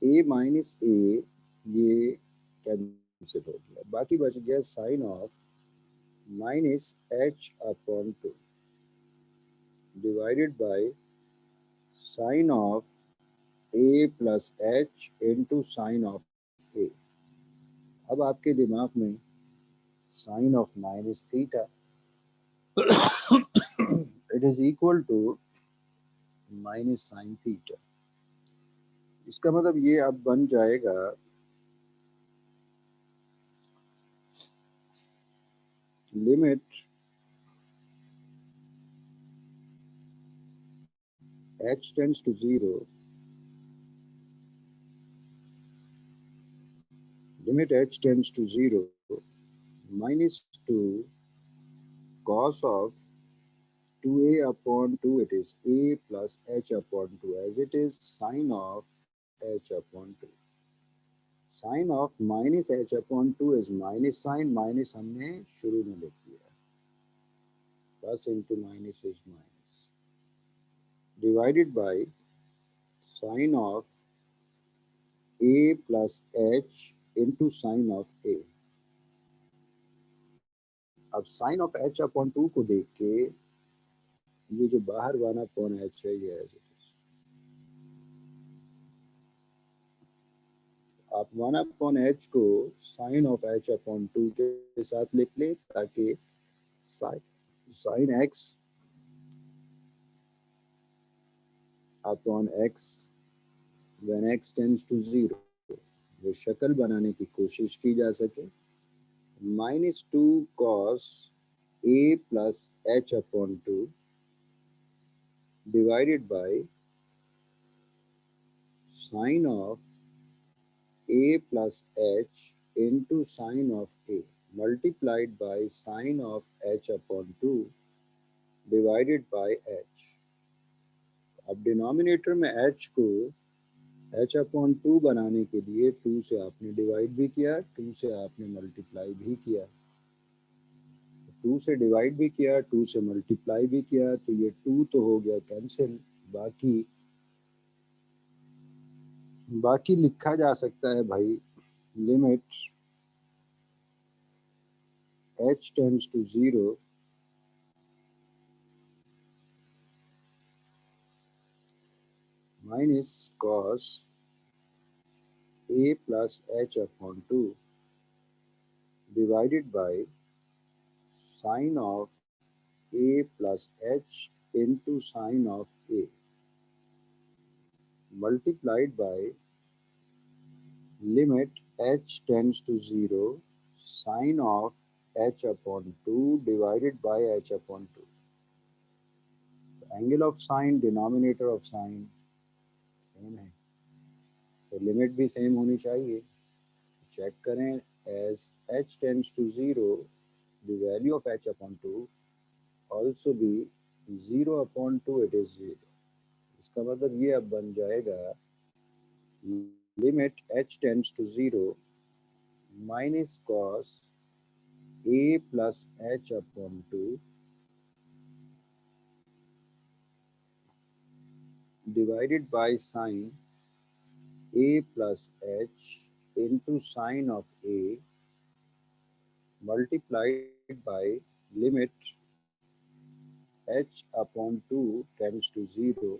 a minus a, ये cancel हो गया, बाकी बच गया sine of minus h upon 2 divided by sine of a plus h into sine of a. अब आपके दिमाग में sine of minus theta it is equal to minus sine theta. इसका मतलब ये अब बन जाएगा limit h tends to 0, limit h tends to 0 minus 2 cos of 2a upon 2, it is a plus h upon 2 as it is sine of h upon 2. Sine of minus h upon 2 is minus sine, minus हमने शुरू में लिख दिया, plus into minus is minus, divided by sine of a plus h into sine of a. अब sine of h upon 2 को देख के ये जो बाहर 1 अपॉन h है ये एज इट इज, आप 1 अपॉन h को साइन ऑफ h अपॉन 2 के साथ लिख ले ताकि sine x upon x when x tends to 0 वो शक्ल बनाने की कोशिश की जा सके. Minus 2 cos a plus h upon 2 divided by sine of a plus h into sine of a multiplied by sine of h upon 2 divided by h. अब denominator में h को h अपॉन 2 बनाने के लिए 2 से आपने डिवाइड भी किया, 2 से आपने मल्टीप्लाई भी किया, 2 से डिवाइड भी किया, 2 से मल्टीप्लाई भी किया, तो ये 2 तो हो गया कैंसिल. बाकी लिखा जा सकता है भाई limit h tends to 0 minus cos a plus h upon 2 divided by sine of a plus h into sine of a multiplied by limit h tends to 0 sine of h upon 2 divided by h upon 2. Angle of sine, denominator of sine same है, तो limit भी same होनी चाहिए. Check करें, as h tends to 0 the value of h upon 2 also be 0/2 it is 0। इसका मतलब ये अब बन जाएगा limit h tends to 0 minus cos a plus h/2 divided by sine a plus h into sine of a multiplied by limit h/2 tends to 0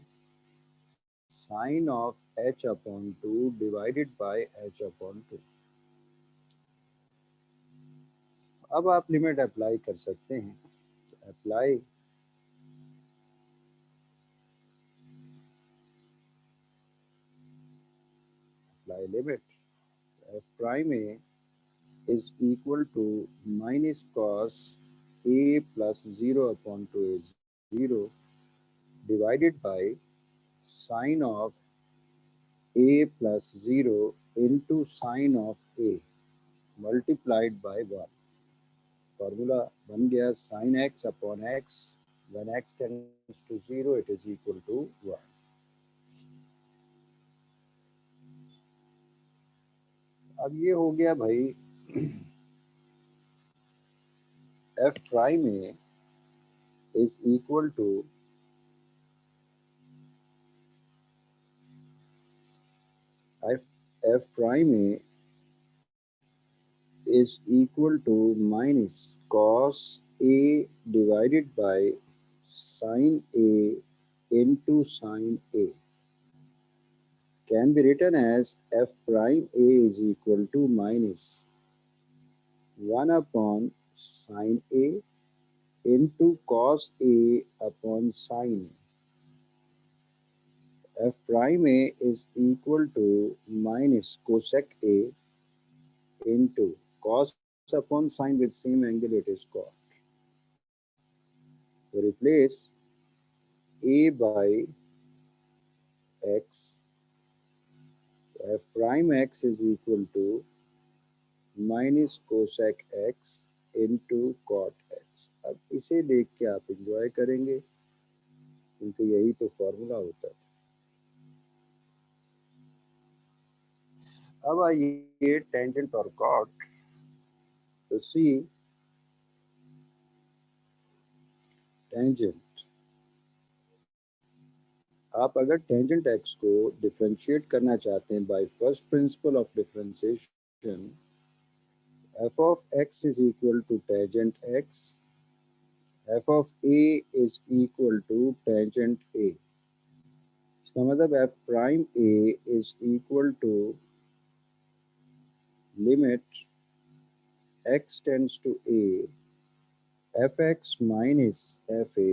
sine of h/2 divided by h/2। अब आप limit apply कर सकते हैं। Apply limit f prime a is equal to minus cos a plus 0/2 is 0 divided by sine of a plus 0 into sine of a multiplied by 1। Formula बन गया sin x/x when x tends to 0 it is equal to 1। अब ये हो गया भाई f prime a is equal to f prime a is equal to minus cos a divided by sin a into sin a can be written as f prime a is equal to minus 1 upon sin a into cos a upon sin a। f prime a is equal to minus cosec a into cos upon sin with same angle it is cot। तो replace a by x, f prime x is equal to minus cosec x into cot x। अब इसे देख के आप enjoy करेंगे क्योंकि यही तो फॉर्मूला होता है। अब आइए टेंजेंट और कॉट। तो सी टेंजेंट, आप अगर टेंजेंट एक्स को डिफरेंशिएट करना चाहते हैं bye first principle of differentiation f of x is equal to tangent x, f of a is equal to tangent a। इसका मतलब f prime a is equal to limit x tends to a fx minus fa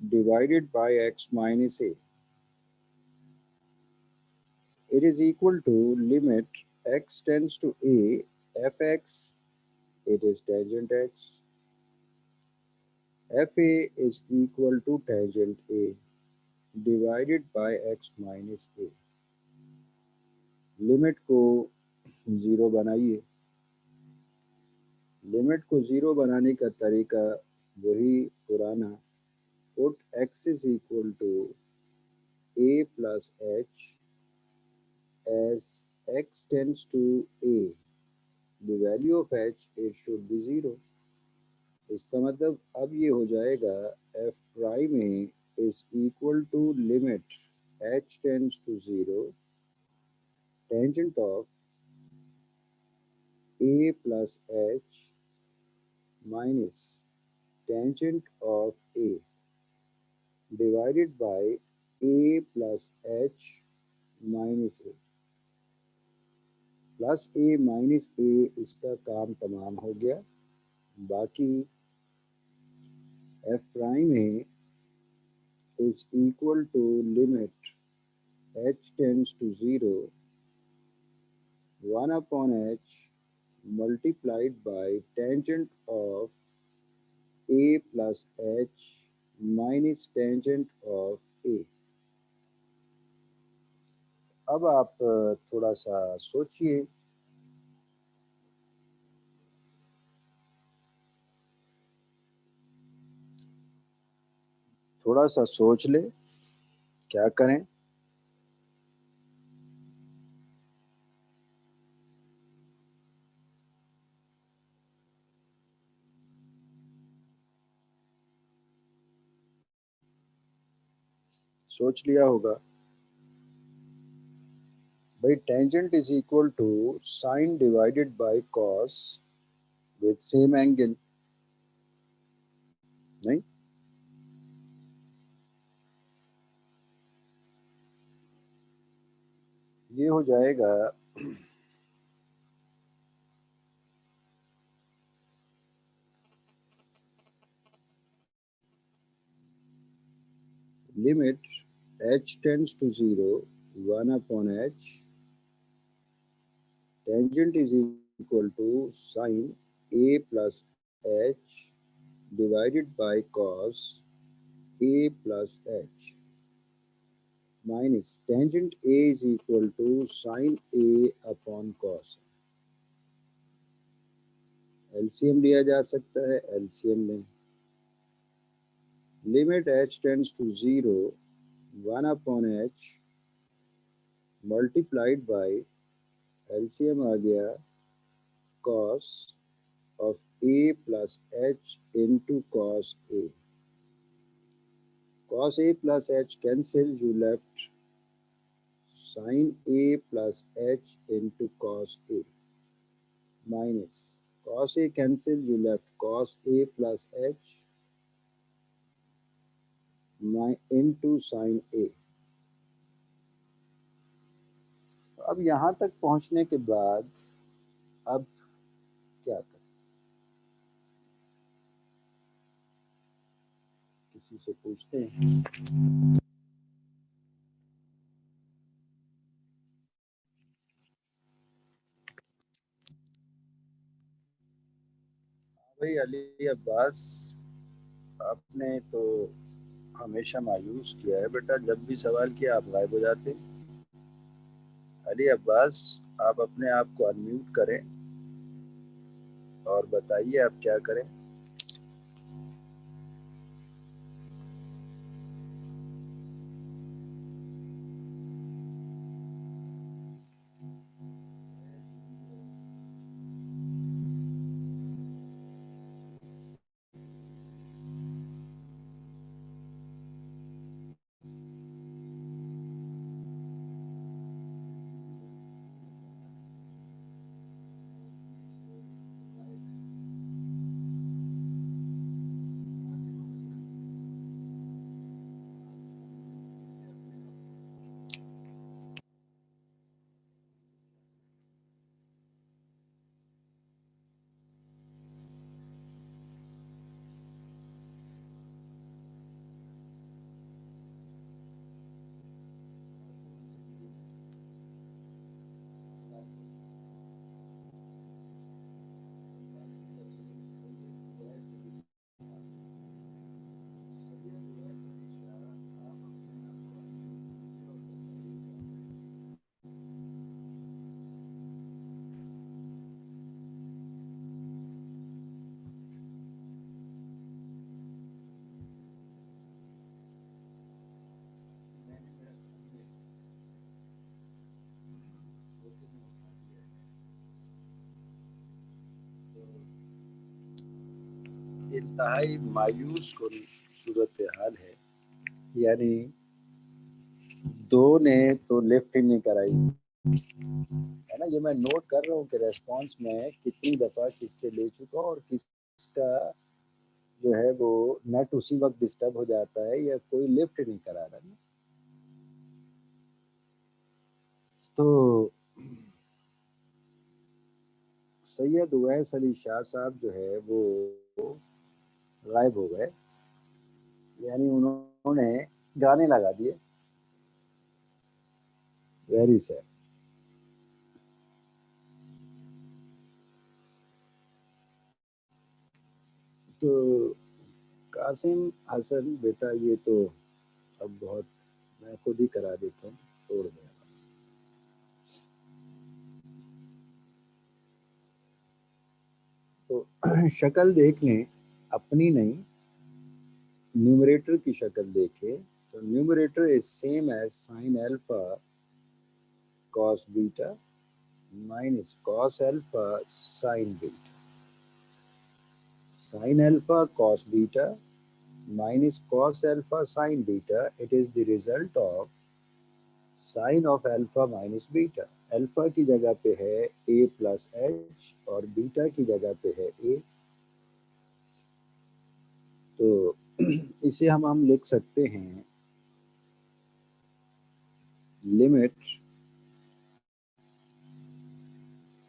divided by x minus a। It is equal to limit x tends to a fx, it is tangent x, fa is equal to tangent a divided by x minus a। Limit को zero बनाइए। Limit को zero बनाने का तरीका वही पुराना, put x is equal to a plus h as x tends to a, the value of h it should be 0। इसका मतलब अब ये हो जाएगा f prime a is equal to limit h tends to 0 tangent of a plus h minus tangent of a divided by a plus h minus a। Plus a minus a इसका काम तमाम हो गया। बाकी f prime a is equal to limit h tends to 0 1 upon h multiplied by tangent of a plus h minus tangent of a। अब आप थोड़ा सा सोचिए। थोड़ा सा सोच ले क्या करें। सोच लिया होगा भाई। Tangent is equal to sine divided by cos with same angle. नहीं, ये हो जाएगा limit h tends to 0 1 upon h tangent is equal to sin a plus h divided by cos a plus h minus tangent a is equal to sin a upon cos। LCM लिया जा सकता है, LCM में limit h tends to 0 1 upon h multiplied by LCM आ गया cos of a plus h into cos a। Cos a plus h cancel, you left sin a plus h into cos a minus cos a cancel, you left cos a plus h into sin a। अब यहाँ तक पहुँचने के बाद अब क्या करें, किसी से पूछते हैं। भाई अली अब्बास, आपने तो हमेशा मायूस किया है बेटा, जब भी सवाल किया आप गायब हो जाते। अली अब्बास, आप अपने आप को अनम्यूट करें और बताइए आप क्या करें। इंतहाई मायूस सूरत हाल है, यानी दो ने तो लिफ्ट ही नहीं कराई है ना। ये मैं नोट कर रहा हूँ कि रेस्पॉन्स में कितनी दफा किससे ले चुका हूँ और किसका जो है वो नेट उसी वक्त डिस्टर्ब हो जाता है या कोई लिफ्ट नहीं करा रहा ना। तो सैयद उवैस अली शाह साहब जो है वो गायब हो गए, यानी उन्होंने गाने लगा दिए। Very sad. तो कासिम हसन बेटा, ये तो अब बहुत, मैं खुद ही करा देता हूँ, छोड़ दे। तो शक्ल देख लें, अपनी नहीं, न्यूमरेटर की शक्ल देखें तो numerator is same as sine alpha cos beta minus cos alpha sine beta. Sin alpha cos beta minus cos alpha sin beta, it is the result of sin of alpha minus beta. Alpha की जगह पे है a plus H और beta की जगह पे है a. तो इसे हम लिख सकते हैं limit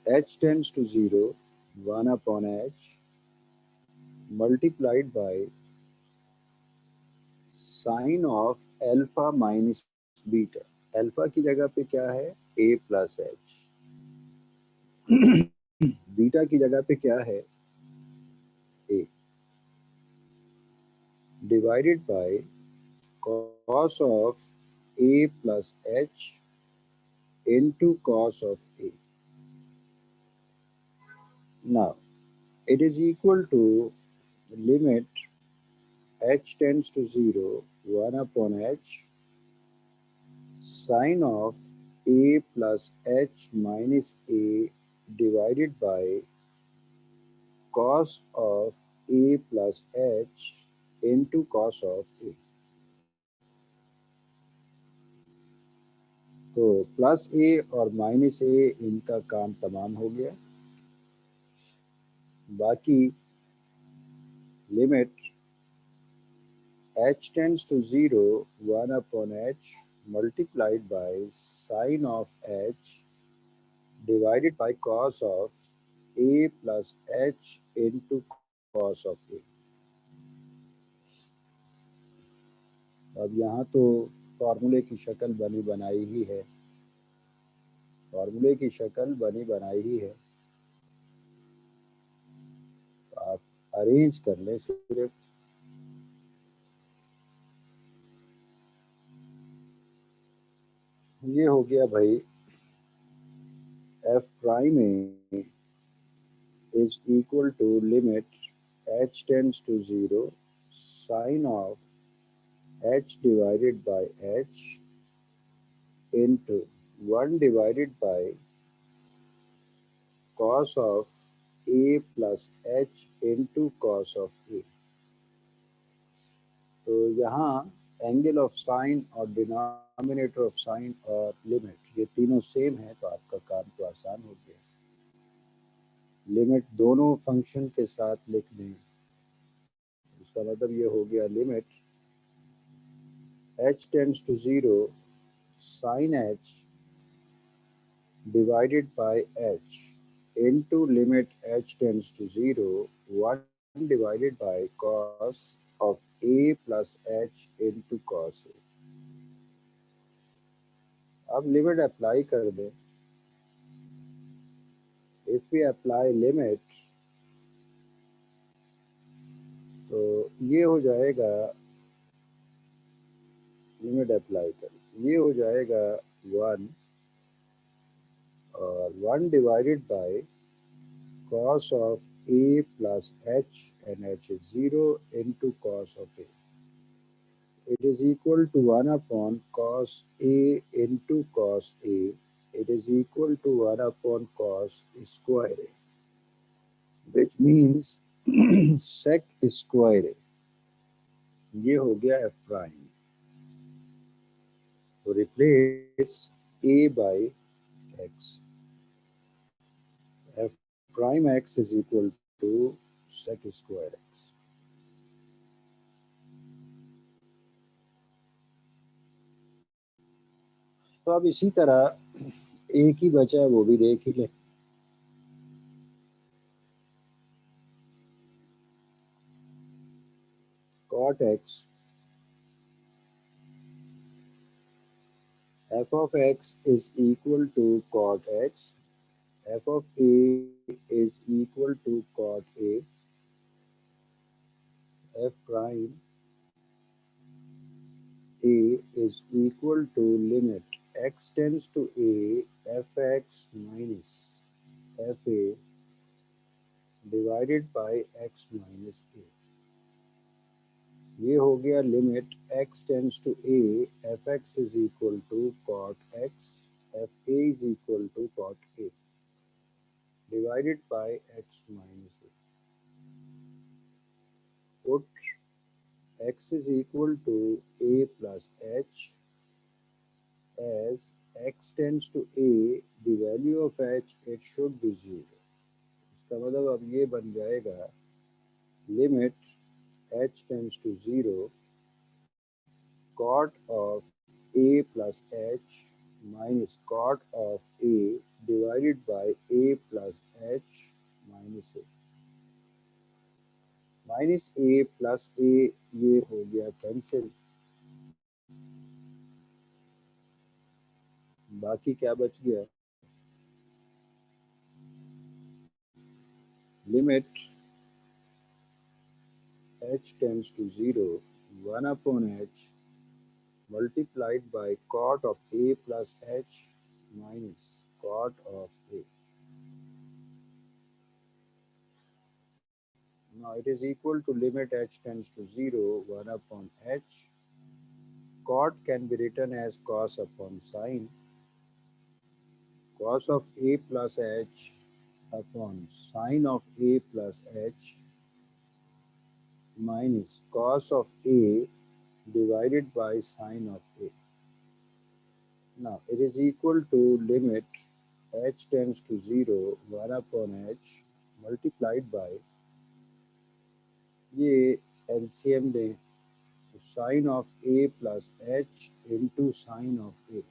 h tends to 0 1 upon h multiplied by sin of alpha minus beta. Alpha की जगह पे क्या है a प्लस एच, बीटा की जगह पे क्या है a, divided by cos of a plus h into cos of a. Now it is equal to limit h tends to 0 1 upon h sin of a plus h minus a divided by cos of a plus h into cos of a. तो plus ए और minus ए इनका काम तमाम हो गया. बाकी limit h tends to 0 1 upon h multiplied by sin of h divided by cos of a plus h into cos of a. अब यहाँ तो फॉर्मूले की शक्ल बनी बनाई ही है, फॉर्मूले की शक्ल बनी बनाई ही है. तो आप अरेंज कर लें सिर्फ. ये हो गया भाई f prime a is equal to limit h tends to 0 sin of h divided by h into 1 divided by cos of a plus h into cos of a. तो यहाँ एंगल ऑफ साइन और denominator of sign और limit ये तीनों same है, तो आपका काम तो आसान हो गया. लिमिट दोनों फंक्शन के साथ लिख दें, इसका मतलब ये हो गया limit h tends to 0 sin h divided by h into limit h tends to 0 1 divided by cos of a plus h into cos a. अब लिमिट अप्लाई कर दें. इफ वी अप्लाई लिमिट तो ये हो जाएगा, लिमिट अप्लाई कर ये हो जाएगा 1 और 1 divided by cos of a plus h and h is 0 into cos of a. It is equal to 1 upon cos a into cos a. It is equal to 1 upon cos square a, which means sec square a. ये हो गया f prime. तो replace a by x. f prime x is equal to sec square x. तो अब इसी तरह एक ही बचा है, वो भी देख ही ले. cot x f of x is equal to cot x, f of a is equal to cot a, f prime a is equal to limit x tends to a fx minus fa divided by x minus a. ये हो गया limit x tends to a f x is equal to cot x f a is equal to cot a divided by x minus a. Put x is equal to a plus h as x tends to a, the value of h it should be 0. इसका मतलब अब ये बन जाएगा limit h tends to 0 cot of a plus h minus cot of a divided by a plus h minus a. Minus a plus a ये हो गया cancel. बाकी क्या बच गया limit h tends to 0 1 upon h multiplied by cot of a plus h minus cot of a. Now it is equal to limit h tends to 0 1 upon h. Cot can be written as cos upon sine. Cos of a plus h upon sine of a plus h minus cos of a divided by sine of a. Now it is equal to limit h tends to 0 1 upon h multiplied by ये LCM दें तो sine of a plus h into sine of a.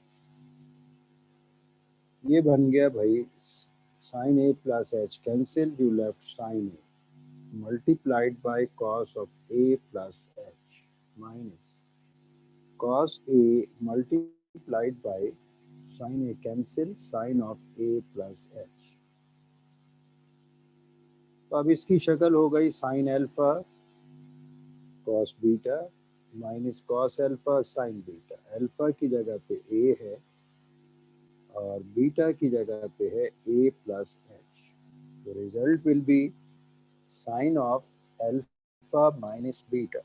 ये बन गया भाई sine a plus h cancel you left sine a multiplied by cos of a plus h minus cos a multiplied by sine a cancel sine of a plus h. तो अब इसकी शक्ल हो गई sine alpha cos beta minus cos alpha sine beta. Alpha की जगह पे a है और बीटा की जगह पे है ए प्लस एच. तो result will be sine of alpha minus beta.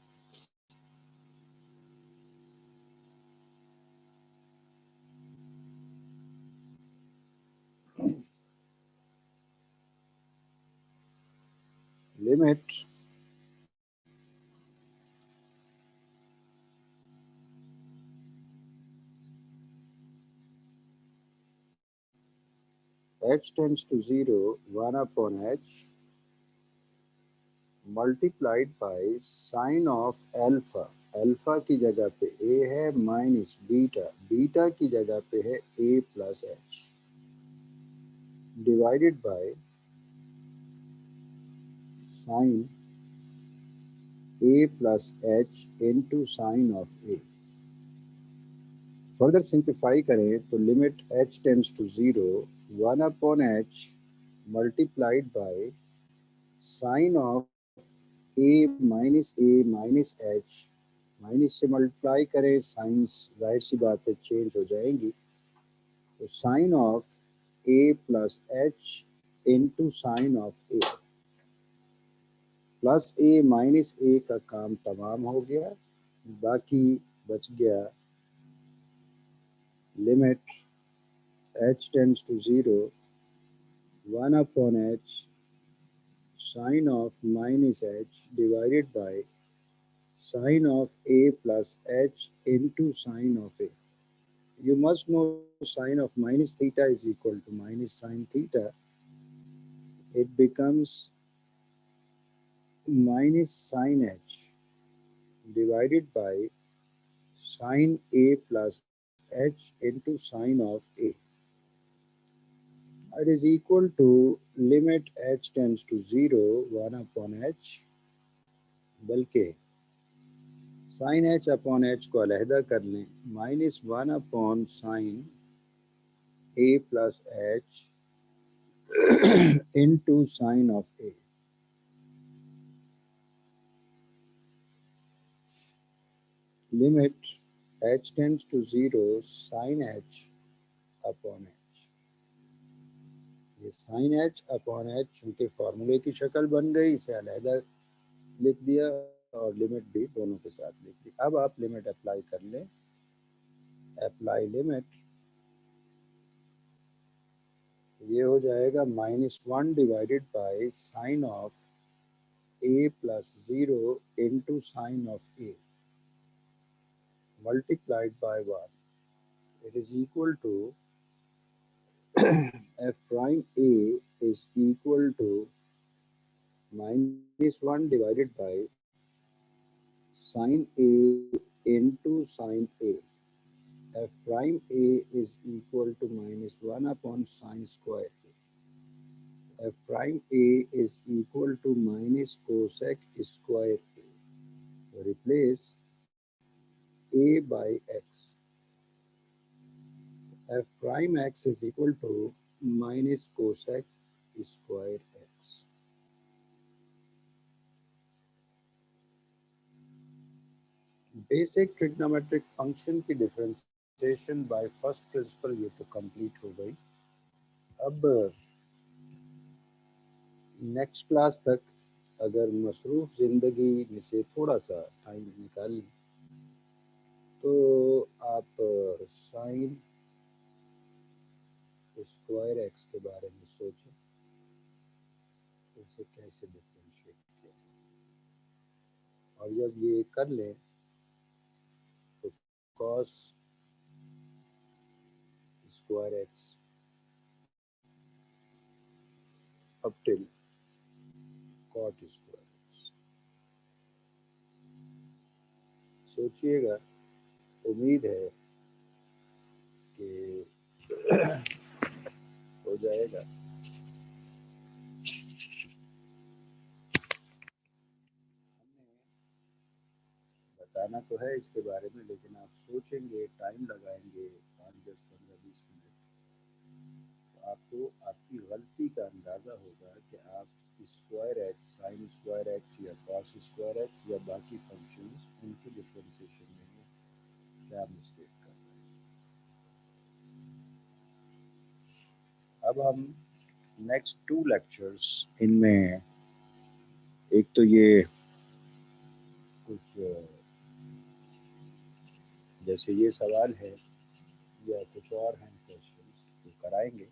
Limit h tends to 0 1 upon h multiplied by sine of alpha. Alpha की जगह पे ए है माइनस बीटा. बीटा की जगह पे है a plus h divided by sine a plus h into sine of a. Further simplify करें तो limit h tends to 0 1 upon h multiplied by sine of a minus h. Minus से multiply करें signs जाहिर सी बात है change हो जाएंगी. तो sine of a plus h into sine of a plus a minus a का काम तमाम हो गया. बाकी बच गया limit h tends to 0 1 upon h sine of minus h divided by sine of a plus h into sine of a. You must know sine of minus theta is equal to minus sine theta. It becomes minus sine h divided by sine a plus h into sine of a. It is equal to limit h tends to 0 1 upon h बल्कि sine h upon h को अलहदा कर लें minus 1 upon sine a plus h into sine of a. Limit h tends to 0 sine h upon h. ये sine h upon h चूंकि फार्मूले की शक्ल बन गई इसे अलहदा लिख दिया और लिमिट भी दोनों के साथ लिख दी। अब आप लिमिट अप्लाई कर लें, अप्लाई लिमिट, ये हो जाएगा -1 divided by sine of a plus 0 into sine of a multiplied by 1. It is equal to f prime a is equal to -1 divided by sine a into sine a. F prime a is equal to -1 upon sine square a. F prime a is equal to minus cosec square a. Replace a by x. F prime x is equal to minus cosec square x. Basic trigonometric function की differentiation bye first principal ये तो complete हो गई। अब next class तक अगर मसरूफ ज़िंदगी में से थोड़ा सा टाइम निकाल लें तो आप साइन स्क्वायर एक्स के बारे में सोचें, इसे कैसे डिफरेंशिएट किया, और जब ये कर लें तो cos square x up till cot square x. सोचिएगा, उम्मीद है कि हो जाएगा। बताना तो है इसके बारे में, लेकिन आप सोचेंगे, टाइम लगाएंगे 5, 10, 15, 20 मिनट, तो आपको आपकी गलती का अंदाज़ा होगा कि आप square x, sine square x या कॉस स्क्वायर एक्स या बाकी फंक्शंस उनके डिफरेंशिएशन में क्या मिस्टेक कर रहे हैं। अब हम नेक्स्ट 2 लेक्चर्स, इनमें एक तो ये कुछ जैसे ये सवाल है या कुछ और हैं क्वेश्चंस तो कराएंगे,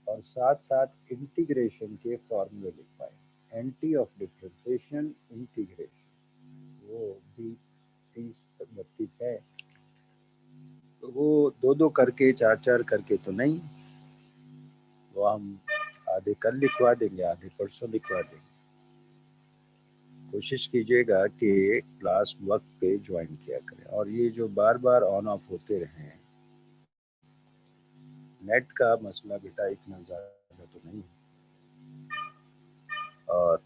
और साथ साथ इंटीग्रेशन के फॉर्मूले लिख पाए। एंटी ऑफ डिफरेंशिएशन इंटीग्रेशन वो भी 30-32 है, तो वो 2-2 करके 4-4 करके तो नहीं, वो हम आधे कल लिखवा देंगे, आधे परसों लिखवा देंगे। कोशिश कीजिएगा कि क्लास वक्त पे ज्वाइन किया करें, और ये जो बार बार ऑन ऑफ होते रहे, नेट का मसला बेटा इतना ज़्यादा तो नहीं है, और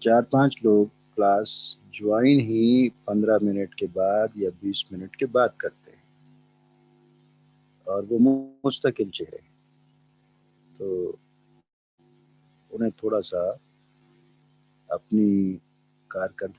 4-5 लोग क्लास ज्वाइन ही 15 मिनट के बाद या 20 मिनट के बाद करते हैं, और वो मुस्तकिल चेहरे, तो उन्हें थोड़ा सा अपनी कारकर्दगी